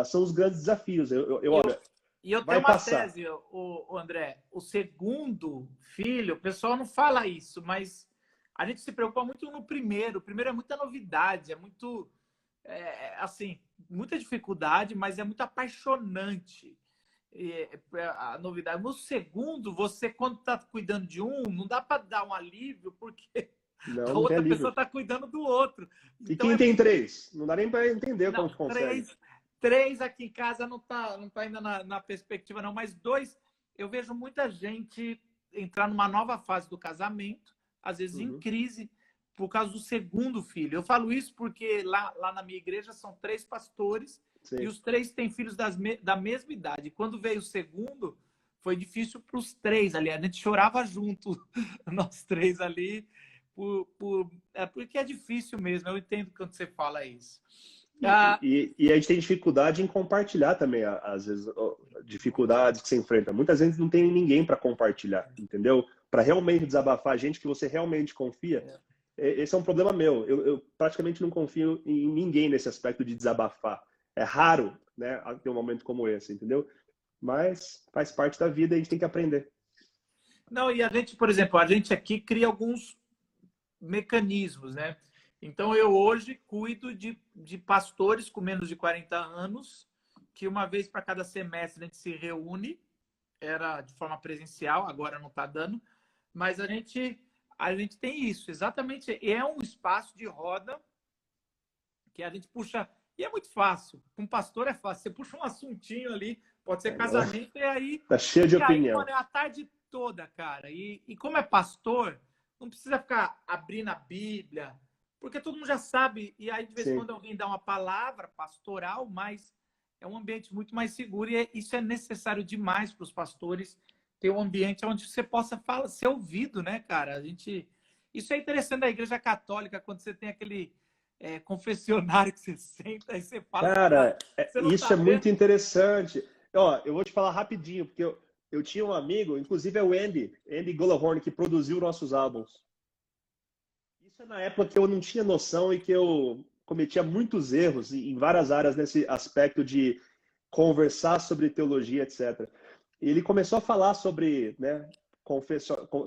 são os grandes desafios. Olha, E eu tenho vai uma passar. tese, o André. O segundo filho, o pessoal não fala isso, mas a gente se preocupa muito no primeiro. O primeiro é muita novidade, é muito, assim, muita dificuldade, mas é muito apaixonante a novidade. No segundo, você, quando está cuidando de um, não dá para dar um alívio, porque a Não tem outra pessoa alívio. está cuidando do outro. E Então quem tem 3? Não dá nem para entender como não, que consegue. três aqui em casa não tá ainda na perspectiva, não, mas dois, eu vejo muita gente entrar numa nova fase do casamento, às vezes em crise, por causa do segundo filho. Eu falo isso porque lá na minha igreja são 3 pastores. Sim. E os 3 têm filhos da mesma idade. Quando veio o segundo, foi difícil para os 3 ali. A gente chorava junto, nós 3 ali, porque é difícil mesmo. Eu entendo quando você fala isso. E a gente tem dificuldade em compartilhar também, às vezes, dificuldades que você enfrenta. Muitas vezes não tem ninguém para compartilhar, entendeu? Para realmente desabafar, gente que você realmente confia. Esse é um problema meu. Eu praticamente não confio em ninguém nesse aspecto de desabafar. É raro, né, ter um momento como esse, entendeu? Mas faz parte da vida e a gente tem que aprender. Não, e a gente, por exemplo, a gente aqui cria alguns mecanismos, né? Então, eu hoje cuido de pastores com menos de 40 anos, que uma vez para cada semestre a gente se reúne, era de forma presencial, agora não está dando, mas a gente tem isso, exatamente. É um espaço de roda que a gente puxa, e é muito fácil. Com pastor é fácil, você puxa um assuntinho ali, pode ser casamento, e aí. Tá cheio de E aí, opinião. mano, é a tarde toda, cara. E como é pastor, não precisa ficar abrindo a Bíblia, porque todo mundo já sabe. E aí, de vez em Sim. quando, alguém dá uma palavra pastoral, mas é um ambiente muito mais seguro. E isso é necessário demais para os pastores ter um ambiente onde você possa falar, ser ouvido, né, cara? Isso é interessante da Igreja Católica, quando você tem aquele confessionário que você senta e você fala, Cara, você não isso tá é muito vendo. interessante. Ó, eu vou te falar rapidinho, porque eu tinha um amigo, inclusive é o Andy Gullahorn, que produziu nossos álbuns. Isso é na época que eu não tinha noção e que eu cometia muitos erros em várias áreas nesse aspecto de conversar sobre teologia, etc. E ele começou a falar sobre, né,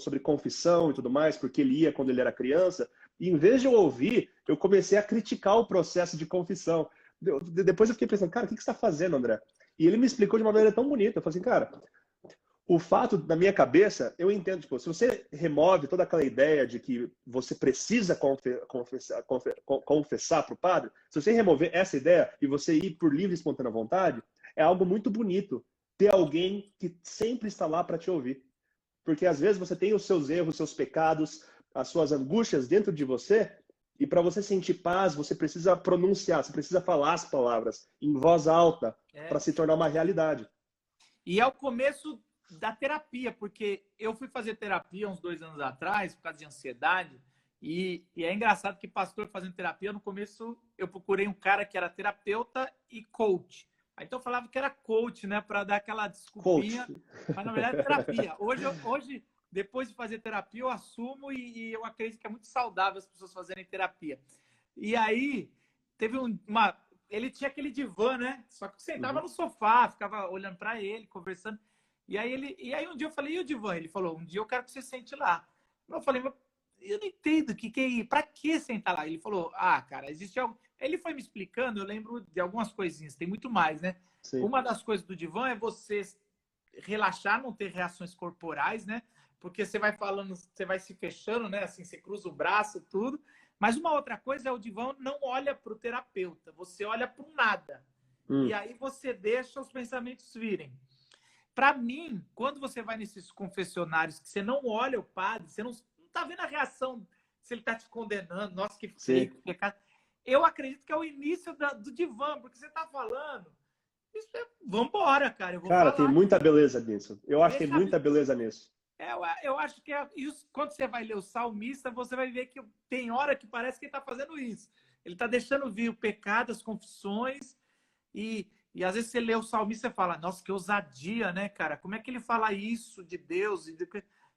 sobre confissão e tudo mais, porque ele ia quando ele era criança. E em vez de eu ouvir, eu comecei a criticar o processo de confissão. Depois eu fiquei pensando, cara, o que você está fazendo, André? E ele me explicou de uma maneira tão bonita. Eu falei assim, cara, o fato, na minha cabeça, eu entendo, tipo, se você remove toda aquela ideia de que você precisa confessar para o padre, se você remover essa ideia e você ir por livre e espontânea vontade, é algo muito bonito ter alguém que sempre está lá para te ouvir. Porque às vezes você tem os seus erros, os seus pecados, as suas angústias dentro de você, e para você sentir paz, você precisa pronunciar, você precisa falar as palavras em voz alta para se tornar uma realidade. E é o começo da terapia, porque eu fui fazer terapia uns 2 anos atrás, por causa de ansiedade, e é engraçado que pastor fazendo terapia, no começo eu procurei um cara que era terapeuta e coach. Aí, então eu falava que era coach, né, para dar aquela desculpinha, Coach. mas na verdade é terapia. Hoje, depois de fazer terapia, eu assumo e eu acredito que é muito saudável as pessoas fazerem terapia. E aí, teve uma... Ele tinha aquele divã, né? Só que sentava no sofá, ficava olhando para ele, conversando. E aí um dia eu falei, e o divã? Ele falou, um dia eu quero que você sente lá. Eu falei, mas eu não entendo o que é, para que sentar lá? Ele falou, cara, existe algo. Ele foi me explicando, eu lembro de algumas coisinhas, tem muito mais, né? Sim. Uma das coisas do divã é você relaxar, não ter reações corporais, né? Porque você vai falando, você vai se fechando, né? Assim, você cruza o braço, tudo. Mas uma outra coisa é o divã não olha para o terapeuta, você olha para o nada. E aí você deixa os pensamentos virem. Para mim, quando você vai nesses confessionários que você não olha o padre, você não está vendo a reação, se ele está te condenando, nossa, que feio, que pecado. Eu acredito que é o início do divã, porque você está falando. Isso é, vambora, cara. Eu vou Cara, falar. tem muita beleza nisso. Eu acho que tem Deixa muita beleza nisso. eu acho que quando você vai ler o salmista, você vai ver que tem hora que parece que ele está fazendo isso. Ele está deixando vir o pecado, as confissões, e às vezes você lê o salmista e fala, nossa, que ousadia, né, cara? Como é que ele fala isso de Deus?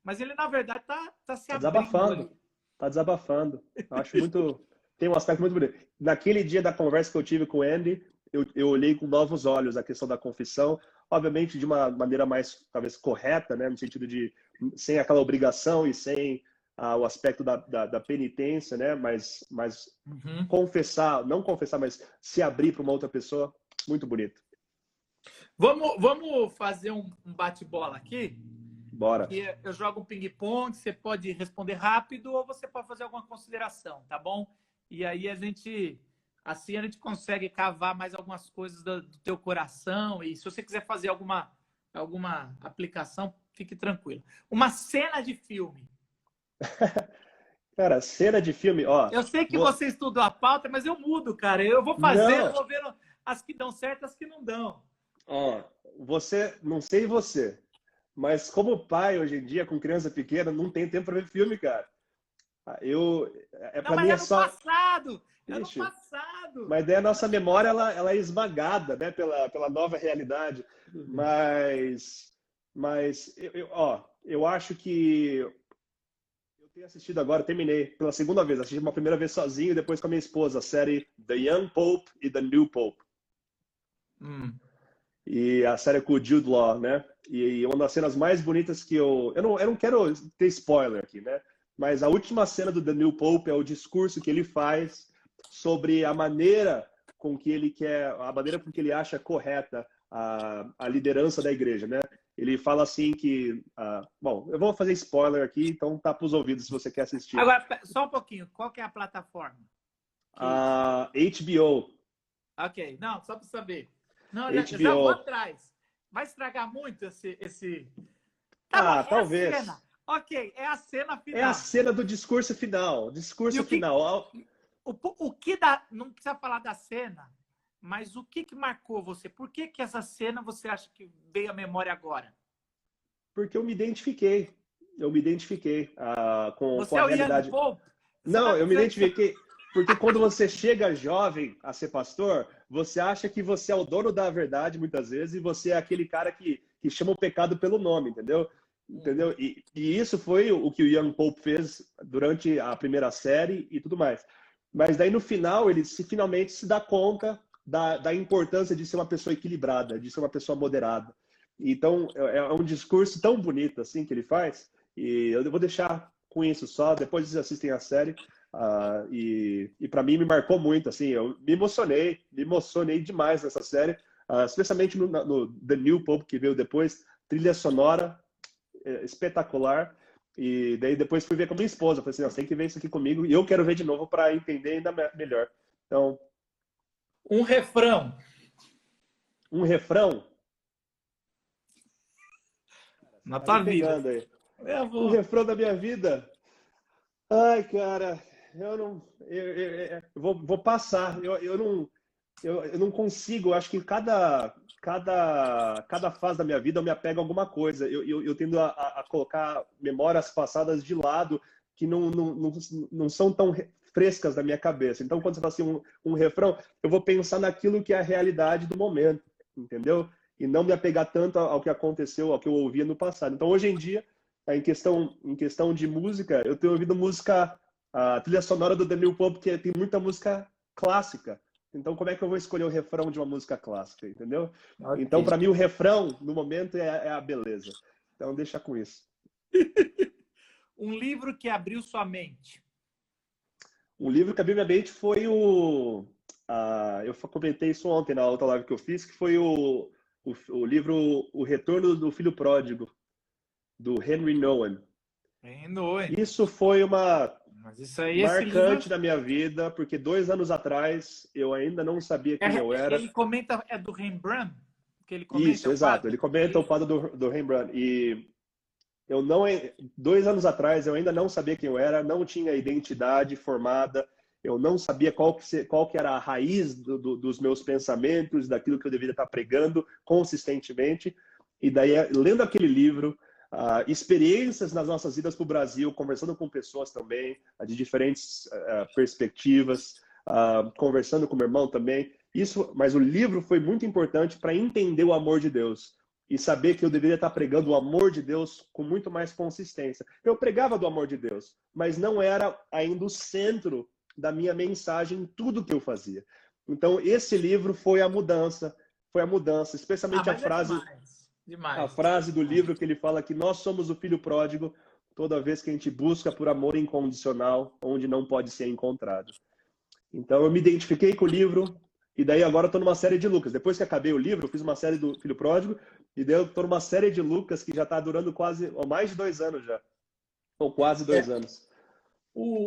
Mas ele, na verdade, tá se Tá abrindo desabafando. ali. Tá desabafando. Eu acho muito. Tem um aspecto muito bonito. Naquele dia da conversa que eu tive com o Andy, eu olhei com novos olhos a questão da confissão, obviamente de uma maneira mais, talvez, correta, né? No sentido de sem aquela obrigação e sem o aspecto da penitência, né? Mas confessar, não confessar, mas se abrir para uma outra pessoa, muito bonito. Vamos fazer um bate-bola aqui? Bora. Que eu jogo um ping-pong, você pode responder rápido ou você pode fazer alguma consideração, tá bom? E aí assim a gente consegue cavar mais algumas coisas do teu coração. E se você quiser fazer alguma aplicação, fique tranquilo. Uma cena de filme. Cara, cena de filme, ó. Eu sei que você estudou a pauta, mas eu mudo, cara. Eu vou fazendo, vou vendo as que dão certo, as que não dão. Ó, não sei você, mas como pai hoje em dia, com criança pequena, não tem tempo para ver filme, cara. Não, Para mas mim é no só. passado! É no Ixi, passado! mas daí a nossa memória ela é esmagada, né, pela nova realidade. Mas eu acho que eu tenho assistido agora, terminei pela segunda vez, assisti uma primeira vez sozinho e depois com a minha esposa, a série The Young Pope e The New Pope. E a série é com o Jude Law, né? E uma das cenas mais bonitas que eu não quero ter spoiler aqui, né? Mas a última cena do The New Pope é o discurso que ele faz sobre a maneira com que ele quer, a maneira com que ele acha correta a liderança da igreja, né? Ele fala assim que, bom, eu vou fazer spoiler aqui, então tá para os ouvidos se você quer assistir. Agora, só um pouquinho, qual que é a plataforma? A HBO. Ok, não, só para saber. Não, HBO. já vou atrás. Vai estragar muito esse... Tá bom, talvez. A cena. Ok, é a cena final. É a cena do discurso final. Discurso final. O que dá... Não precisa falar da cena, mas o que marcou você? Por que essa cena você acha que veio à memória agora? Porque eu me identifiquei. Eu me identifiquei com a realidade. Não, eu me identifiquei. Porque quando você chega jovem a ser pastor, você acha que você é o dono da verdade, muitas vezes, e você é aquele cara que chama o pecado pelo nome, entendeu? E isso foi o que o Young Pope fez durante a primeira série e tudo mais. Mas daí, no final, ele finalmente se dá conta da importância de ser uma pessoa equilibrada, de ser uma pessoa moderada. Então, é um discurso tão bonito assim que ele faz, e eu vou deixar com isso só, depois vocês assistem a série. E para mim me marcou muito, assim, eu me emocionei demais nessa série, especialmente no The New Pope, que veio depois, trilha sonora espetacular, e daí depois fui ver com a minha esposa, falei assim, você tem que ver isso aqui comigo, e eu quero ver de novo para entender ainda melhor. Então, um refrão. Um refrão? Na tua vida. Aí. Um refrão da minha vida? Ai, cara, eu vou passar. Eu não consigo. Acho que cada fase da minha vida eu me apego a alguma coisa. Eu tendo a colocar memórias passadas de lado que não são tão frescas na minha cabeça. Então, quando você fala assim, um refrão, eu vou pensar naquilo que é a realidade do momento, entendeu? E não me apegar tanto ao que aconteceu, ao que eu ouvia no passado. Então, hoje em dia, em questão de música, eu tenho ouvido música, a trilha sonora do The New Pope, que tem muita música clássica. Então, como é que eu vou escolher o refrão de uma música clássica, entendeu? Okay. Então, para mim, o refrão, no momento, é a beleza. Então, deixa com isso. Um livro que abriu sua mente. Um livro que abriu minha mente foi eu comentei isso ontem na outra live que eu fiz, que foi o livro O Retorno do Filho Pródigo, do Henry Nouwen. Isso foi marcante na minha vida, porque 2 anos atrás eu ainda não sabia quem eu era. Ele comenta, é do Rembrandt? Que ele comenta isso, exato. Ele comenta o quadro do Rembrandt. E 2 anos atrás eu ainda não sabia quem eu era, não tinha identidade formada, eu não sabia qual que era a raiz dos meus pensamentos, daquilo que eu deveria estar pregando consistentemente. E daí, lendo aquele livro, experiências nas nossas vidas para o Brasil, conversando com pessoas também, de diferentes perspectivas, conversando com meu irmão também. Mas o livro foi muito importante para entender o amor de Deus e saber que eu deveria estar pregando o amor de Deus com muito mais consistência. Eu pregava do amor de Deus, mas não era ainda o centro da minha mensagem em tudo que eu fazia. Então, esse livro foi a mudança, especialmente a frase... Demais. A frase do livro que ele fala que nós somos o filho pródigo toda vez que a gente busca por amor incondicional, onde não pode ser encontrado. Então, eu me identifiquei com o livro, e daí agora eu estou numa série de Lucas. Depois que acabei o livro, eu fiz uma série do Filho Pródigo, e daí eu estou numa série de Lucas que já está durando mais de 2 anos já. Ou quase 2 anos.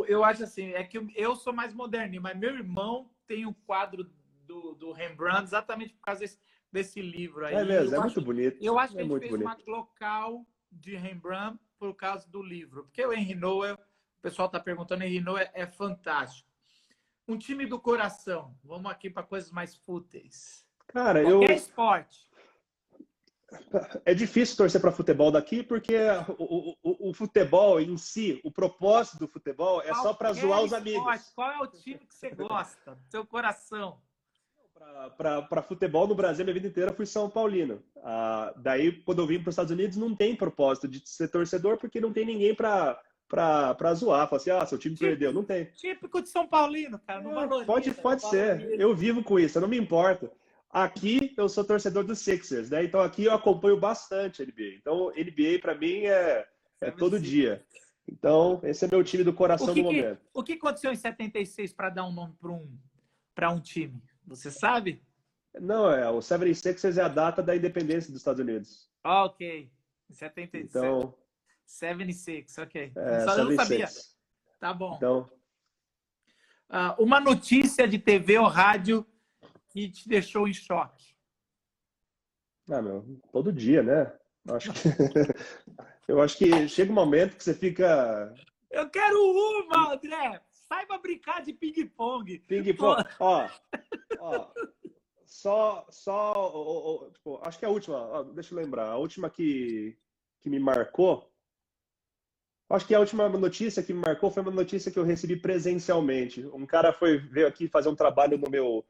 Eu acho assim, é que eu sou mais moderninho, mas meu irmão tem um quadro do Rembrandt exatamente por causa desse livro aí. É mesmo, é muito bonito. Eu acho que a gente fez uma local de Rembrandt por causa do livro. Porque o Henry Nouwen, o pessoal está perguntando, o Henry Nouwen é fantástico. Um time do coração. Vamos aqui para coisas mais fúteis. Cara, Qualquer esporte. É difícil torcer para futebol daqui, porque o futebol em si, o propósito do futebol é só para zoar os amigos. Qual é o time que você gosta? Do seu coração? Para futebol no Brasil, minha vida inteira, eu fui São Paulino. Daí, quando eu vim para os Estados Unidos, não tem propósito de ser torcedor, porque não tem ninguém para zoar. Falar assim, seu time perdeu. Não tem. Típico de São Paulino, cara. Não valoriza, pode ser. Eu vivo com isso, eu não me importo. aqui eu sou torcedor dos Sixers, né? Então aqui eu acompanho bastante a NBA. Então NBA para mim é todo dia. Então esse é meu time do coração do momento. O que aconteceu em 76 para dar um nome para um time? Você sabe? Não, o 76ers é a data da independência dos Estados Unidos. Ah, ok. Em 77. Então, 76, ok. Eu não sabia. 76. Tá bom. Então, uma notícia de TV ou rádio que te deixou em choque. todo dia, né? Eu acho que chega um momento que você fica... Eu quero uma, André! Saiba brincar de ping-pong. Ping-pong. Ó, tipo, acho que a última, deixa eu lembrar, a última que me marcou, acho que a última notícia que me marcou foi uma notícia que eu recebi presencialmente. Um cara veio aqui fazer um trabalho no meu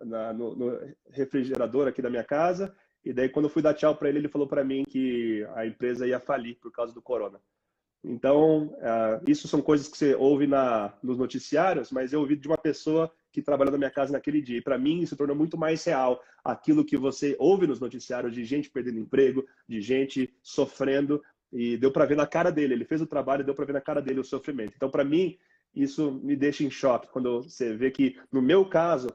no refrigerador aqui da minha casa, e daí quando eu fui dar tchau para ele, ele falou para mim que a empresa ia falir por causa do corona. Então, isso são coisas que você ouve nos noticiários, mas eu ouvi de uma pessoa que trabalhou na minha casa naquele dia. E para mim, isso tornou muito mais real aquilo que você ouve nos noticiários de gente perdendo emprego, de gente sofrendo, e deu para ver na cara dele. Ele fez o trabalho e deu para ver na cara dele o sofrimento. Então, para mim, isso me deixa em choque quando você vê que, no meu caso,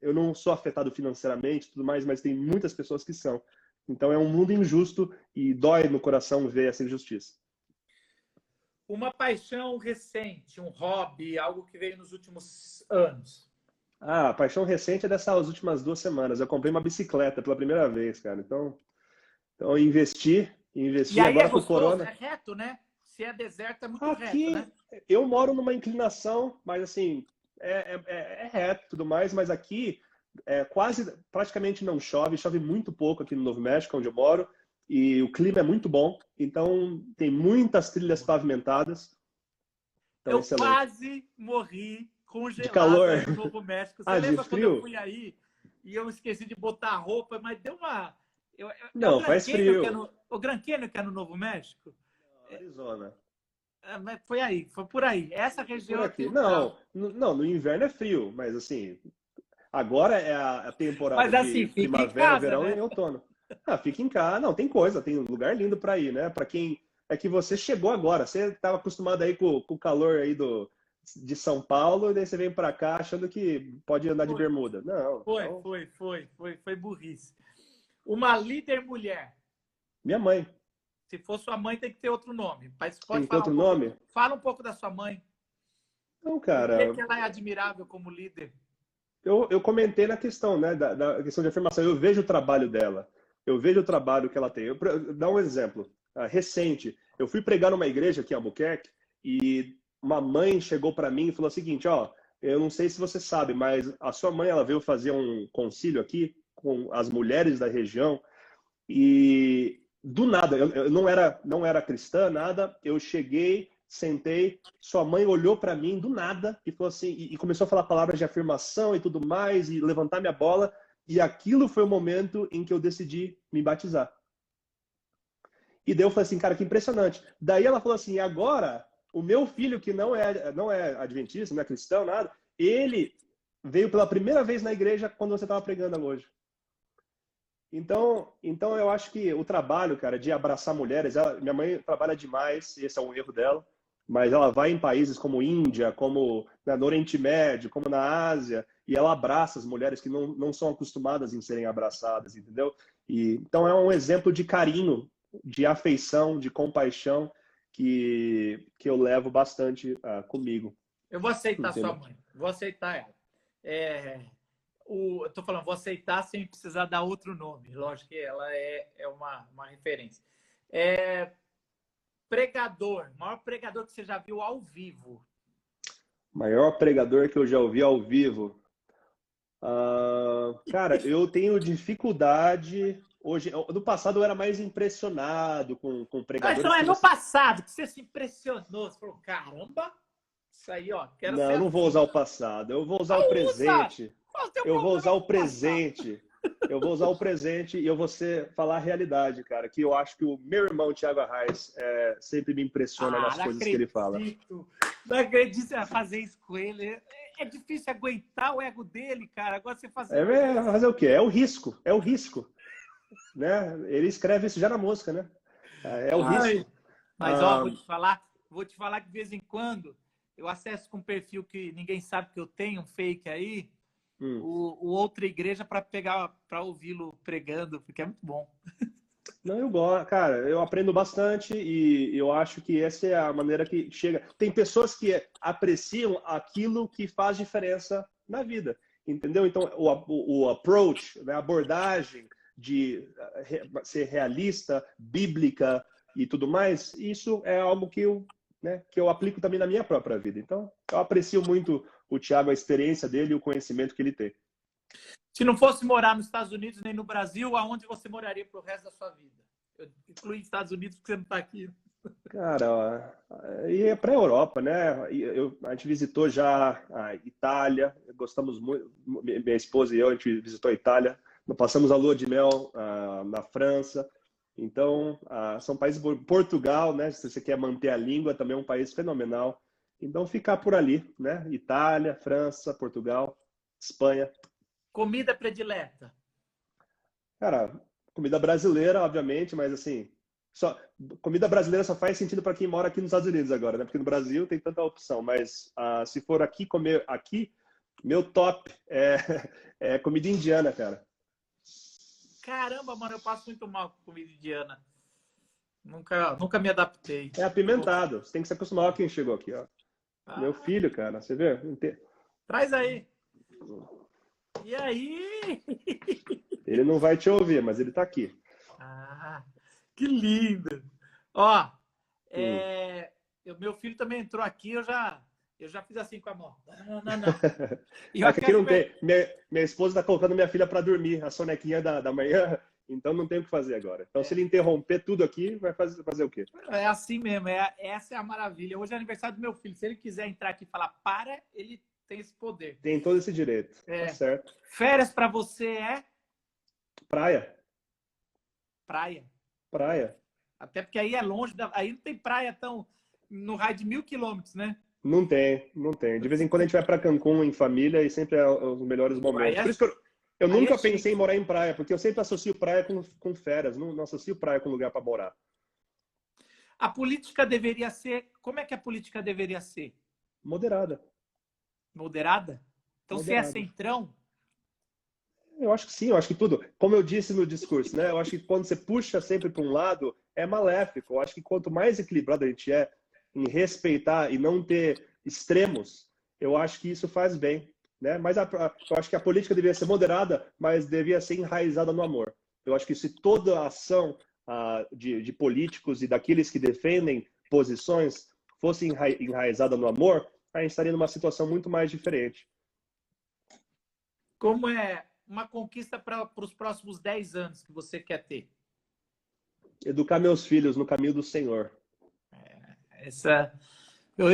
eu não sou afetado financeiramente, tudo mais, mas tem muitas pessoas que são. Então, é um mundo injusto e dói no coração ver essa injustiça. Uma paixão recente, um hobby, algo que veio nos últimos anos. A paixão recente é dessas últimas 2 semanas. Eu comprei uma bicicleta pela primeira vez, cara. Então investi E aí agora é com o Corona. É reto, né? Se é deserto, é muito Aqui, reto, né? eu moro numa inclinação, mas assim, é reto e tudo mais, mas aqui praticamente não chove, chove muito pouco aqui no Novo México, onde eu moro. E o clima é muito bom, então tem muitas trilhas pavimentadas. Então, eu excelente. quase morri congelado de calor. no Novo México. Você lembra de quando frio? eu fui aí e eu esqueci de botar a roupa, mas deu uma... Não, faz frio. O Grand Canyon que é no Novo México? Arizona. Mas foi por aí. Essa região por aqui. Não, no inverno é frio, mas assim, agora é a temporada mas, assim, de primavera, casa, verão né? e outono. Fica em casa. Não, tem coisa, tem um lugar lindo para ir, né? Para quem é que você chegou agora, você estava acostumado aí com o calor aí de São Paulo, e daí você vem para cá achando que pode andar de bermuda. Não. Foi burrice. Uma líder mulher. Minha mãe. Se for sua mãe, tem que ter outro nome. Mas pode Tem que ter falar outro nome? Fala um pouco da sua mãe. Não, cara. Por que ela é admirável como líder? Eu comentei na questão, né, da questão de afirmação. Eu vejo o trabalho dela. Eu vejo o trabalho que ela tem. Dá um exemplo. Recente, eu fui pregar numa igreja aqui em Albuquerque e uma mãe chegou para mim e falou o seguinte, eu não sei se você sabe, mas a sua mãe ela veio fazer um concílio aqui com as mulheres da região e do nada, eu não era cristã, nada, eu cheguei, sentei, sua mãe olhou para mim do nada e falou assim, e começou a falar palavras de afirmação e tudo mais, e levantar minha bola, e aquilo foi o momento em que eu decidi me batizar. E daí eu falei assim, cara, que impressionante. Daí ela falou assim, agora, o meu filho, que não é adventista, não é cristão, nada, ele veio pela primeira vez na igreja quando você estava pregando hoje. Então eu acho que o trabalho, cara, de abraçar mulheres, minha mãe trabalha demais, esse é um erro dela, mas ela vai em países como Índia, como no Oriente Médio, como na Ásia, e ela abraça as mulheres que não são acostumadas em serem abraçadas, entendeu? Então é um exemplo de carinho, de afeição, de compaixão que eu levo bastante comigo. Eu vou aceitar sua mãe, vou aceitar ela. Eu tô falando, vou aceitar sem precisar dar outro nome. Lógico que ela é uma referência. Pregador, maior pregador que você já viu ao vivo. Maior pregador que eu já ouvi ao vivo. Cara, eu tenho dificuldade. Hoje, no passado eu era mais impressionado com pregadores. Mas não é no passado que você se impressionou. Você falou, caramba, isso aí, quero ser. Não, eu não vou usar o passado. Eu vou usar o presente. Eu vou usar o presente. Eu vou usar o presente e eu vou falar a realidade, cara. Que eu acho que o meu irmão, Thiago Arraes, sempre me impressiona nas coisas que ele fala. Não acredito em fazer isso com ele. é difícil aguentar o ego dele, cara. Agora você fazer. Fazer o quê? É o risco, é o risco. Né? Ele escreve isso já na música, né? É o risco. Mas, ó, vou te falar que de vez em quando eu acesso com um perfil que ninguém sabe que eu tenho, um fake aí, o Outra Igreja para ouvi-lo pregando, porque é muito bom. Não, eu gosto, cara, eu aprendo bastante e eu acho que essa é a maneira que chega. Tem pessoas que apreciam aquilo que faz diferença na vida, entendeu? Então, o approach, né, a abordagem de ser realista, bíblica e tudo mais, isso é algo que eu aplico também na minha própria vida. Então, eu aprecio muito o Thiago, a experiência dele e o conhecimento que ele tem. Se não fosse morar nos Estados Unidos nem no Brasil, aonde você moraria pro resto da sua vida? Eu incluí os Estados Unidos porque você não está aqui. Cara, ia para a Europa, né? A gente visitou já a Itália, gostamos muito, minha esposa e eu, a gente visitou a Itália, passamos a lua de mel na França. Então, são países, Portugal, né? Se você quer manter a língua, também é um país fenomenal. Então, ficar por ali, né? Itália, França, Portugal, Espanha. Comida predileta? Cara, comida brasileira, obviamente, mas assim, comida brasileira só faz sentido para quem mora aqui nos Estados Unidos agora, né? Porque no Brasil tem tanta opção, mas se for aqui comer aqui, meu top é comida indiana, cara. Caramba, mano, eu passo muito mal com comida indiana. Nunca me adaptei. É apimentado, você tem que se acostumar com quem chegou aqui, ó. Meu filho, cara, você vê? Traz aí. E aí? Ele não vai te ouvir, mas ele tá aqui. Que lindo! Ó, meu filho também entrou aqui, eu já fiz assim com a mão. Não. E aqui não tem. Minha esposa tá colocando minha filha para dormir, a sonequinha da manhã, então não tem o que fazer agora. Então, se ele interromper tudo aqui, vai fazer o quê? É assim mesmo, essa é a maravilha. Hoje é aniversário do meu filho. Se ele quiser entrar aqui e falar para, ele tem esse poder. Tem todo esse direito. Tá certo. Férias para você é? Praia. Praia. Até porque aí é longe, aí não tem praia tão no raio de 1.000 quilômetros, né? Não tem. De vez em quando a gente vai para Cancún em família e sempre é os melhores momentos. Por isso que eu nunca pensei em morar em praia, porque eu sempre associo praia com férias, não associo praia com lugar para morar. A política deveria ser... Como é que a política deveria ser? Moderada? Então, se é centrão... Eu acho que sim, eu acho que tudo. Como eu disse no discurso, né? Eu acho que quando você puxa sempre para um lado, é maléfico. Eu acho que quanto mais equilibrado a gente é em respeitar e não ter extremos, eu acho que isso faz bem, né? Mas eu acho que a política deveria ser moderada, mas devia ser enraizada no amor. Eu acho que se toda a ação de políticos e daqueles que defendem posições fosse enraizada no amor, a gente estaria numa situação muito mais diferente. Como é uma conquista para os próximos 10 anos que você quer ter? Educar meus filhos no caminho do Senhor. Eu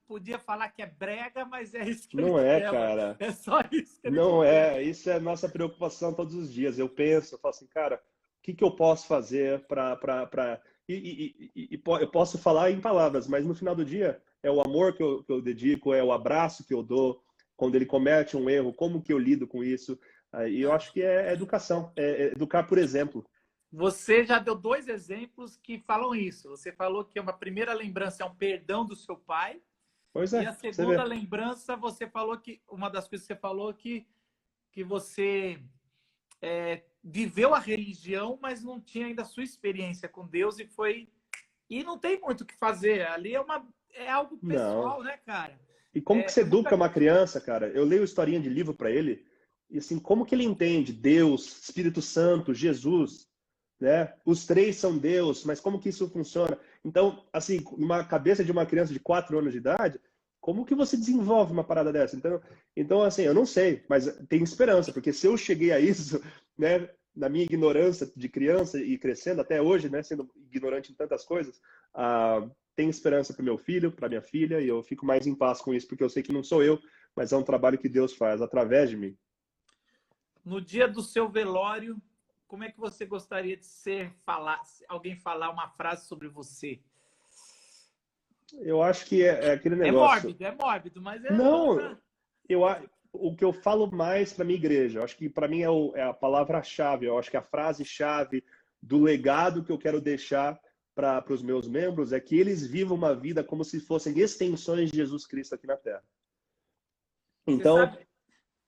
podia falar que é brega, mas é isso que não é, cara. É só isso que não é. Isso é a nossa preocupação todos os dias. Eu falo assim, cara, o que eu posso fazer para eu posso falar em palavras, mas no final do dia é o amor que eu dedico, é o abraço que eu dou quando ele comete um erro, como que eu lido com isso. E eu acho que é educação, é educar por exemplo. Você já deu 2 exemplos que falam isso. Você falou que uma primeira lembrança é um perdão do seu pai. Pois é, e a segunda lembrança, você falou que uma das coisas que você falou que você viveu a religião, mas não tinha ainda a sua experiência com Deus e não tem muito o que fazer. Ali é algo pessoal, não. Né, cara? E como que você educa uma criança, cara? Eu leio historinha de livro para ele e assim, como que ele entende Deus, Espírito Santo, Jesus, né? Os 3 são Deus, mas como que isso funciona? Então, assim, numa cabeça de uma criança de 4 anos de idade, como que você desenvolve uma parada dessa? Então assim, eu não sei, mas tem esperança, porque se eu cheguei a isso, né, na minha ignorância de criança e crescendo até hoje, né, sendo ignorante em tantas coisas, tem esperança para meu filho, para minha filha, e eu fico mais em paz com isso, porque eu sei que não sou eu, mas é um trabalho que Deus faz através de mim. No dia do seu velório, como é que você gostaria de alguém falar uma frase sobre você? Eu acho que é aquele negócio... É mórbido, mas Não, O que eu falo mais para minha igreja, eu acho que para mim é a palavra-chave, eu acho que a frase-chave do legado que eu quero deixar para os meus membros é que eles vivam uma vida como se fossem extensões de Jesus Cristo aqui na Terra. Você Então, sabe,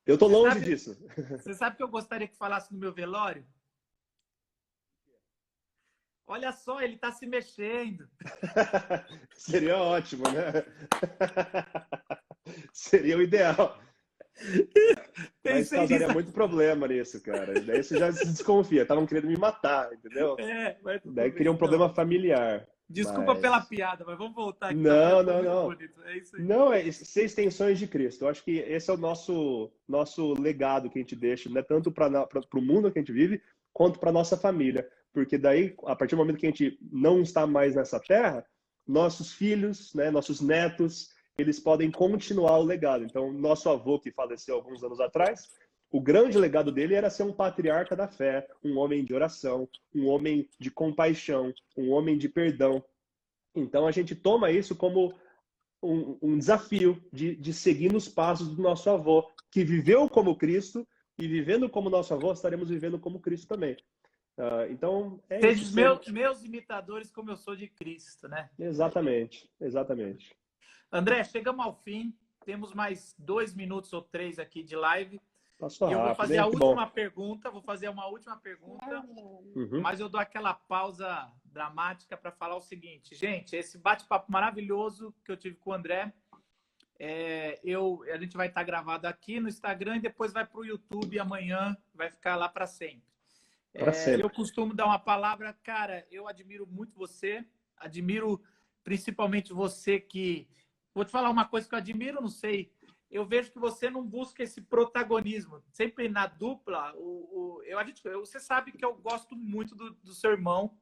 eu tô você longe sabe, disso. você sabe que eu gostaria que falasse no meu velório? Olha só, ele está se mexendo. Seria ótimo, né? Seria o ideal. Mas Pensei causaria nisso. muito problema nisso, cara. Daí você já se desconfia. Estavam querendo me matar, entendeu? Mas tudo Daí cria bem. um Não, problema familiar. desculpa pela Mas. piada, mas vamos voltar aqui. Não, Foi não, muito não. bonito. É isso aí. Não, é ser extensões de Cristo. Eu acho que esse é o nosso legado que a gente deixa, né? Tanto para o mundo que a gente vive, quanto para nossa família. Porque daí, a partir do momento que a gente não está mais nessa terra, nossos filhos, né, nossos netos, eles podem continuar o legado. Então, nosso avô, que faleceu alguns anos atrás, o grande legado dele era ser um patriarca da fé, um homem de oração, um homem de compaixão, um homem de perdão. Então, a gente toma isso como um desafio de seguir nos passos do nosso avô, que viveu como Cristo, e vivendo como nosso avô, estaremos vivendo como Cristo também. Então, é Sede isso. os meus imitadores como eu sou de Cristo, né? Exatamente, exatamente. André, chegamos ao fim. Temos mais 2 minutos ou 3 aqui de live. Passou E eu vou rápido, fazer hein? a Que bom. última pergunta. Vou fazer uma última pergunta. Uhum. Mas eu dou aquela pausa dramática para falar o seguinte. Gente, esse bate-papo maravilhoso que eu tive com o André, a gente vai estar gravado aqui no Instagram e depois vai para o YouTube amanhã, vai ficar lá para sempre. Para sempre. Eu costumo dar uma palavra, cara, eu admiro muito você, admiro principalmente você que... Vou te falar uma coisa que eu admiro, não sei, eu vejo que você não busca esse protagonismo. Sempre na dupla, você sabe que eu gosto muito do seu irmão,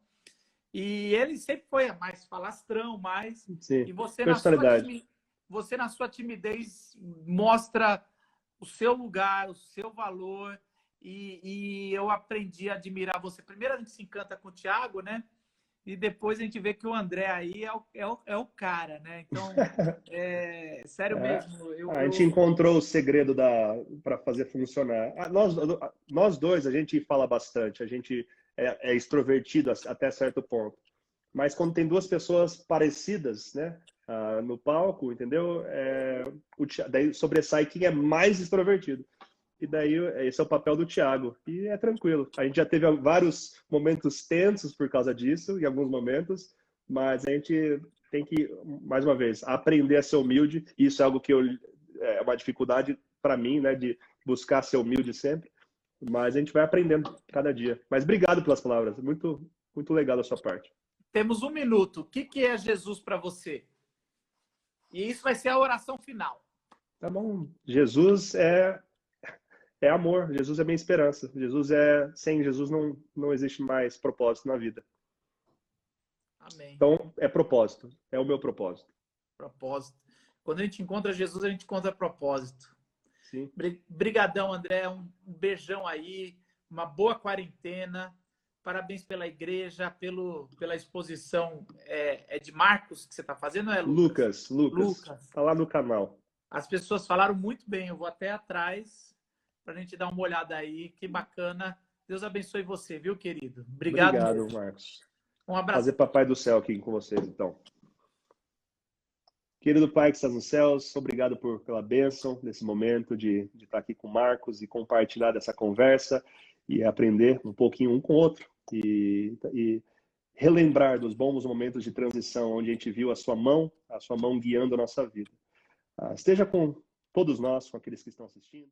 e ele sempre foi mais falastrão, mais... Sim. E você na sua timidez mostra o seu lugar, o seu valor, e eu aprendi a admirar você. Primeiro a gente se encanta com o Thiago, né? E depois a gente vê que o André aí é o cara, né? Então, sério mesmo. A gente encontrou o segredo para fazer funcionar. Nós dois, a gente fala bastante, a gente é extrovertido até certo ponto. Mas quando tem duas pessoas parecidas, né, no palco, entendeu? Daí sobressai quem é mais extrovertido. E daí esse é o papel do Thiago. E é tranquilo. A gente já teve vários momentos tensos por causa disso, em alguns momentos, mas a gente tem que, mais uma vez, aprender a ser humilde. Isso é algo que é uma dificuldade para mim, né, de buscar ser humilde sempre. Mas a gente vai aprendendo cada dia. Mas obrigado pelas palavras. Muito, muito legal da sua parte. Temos 1 minuto. O que é Jesus para você? E isso vai ser a oração final. Tá bom. Jesus é amor. Jesus é minha esperança. Sem Jesus não existe mais propósito na vida. Amém. Então, é propósito. É o meu propósito. Propósito. Quando a gente encontra Jesus, a gente encontra propósito. Sim. Brigadão, André. Um beijão aí. Uma boa quarentena. Parabéns pela igreja, pela exposição. É de Marcos que você está fazendo, não é, Lucas? Lucas. Está lá no canal. As pessoas falaram muito bem. Eu vou até atrás para a gente dar uma olhada aí. Que bacana. Deus abençoe você, viu, querido? Obrigado mesmo. Marcos. Um abraço. Fazer papai do céu aqui com vocês, então. Querido Pai que estás nos céus, obrigado pela bênção nesse momento de estar aqui com o Marcos e compartilhar dessa conversa e aprender um pouquinho um com o outro e relembrar dos bons momentos de transição onde a gente viu a sua mão guiando a nossa vida. Esteja com todos nós, com aqueles que estão assistindo.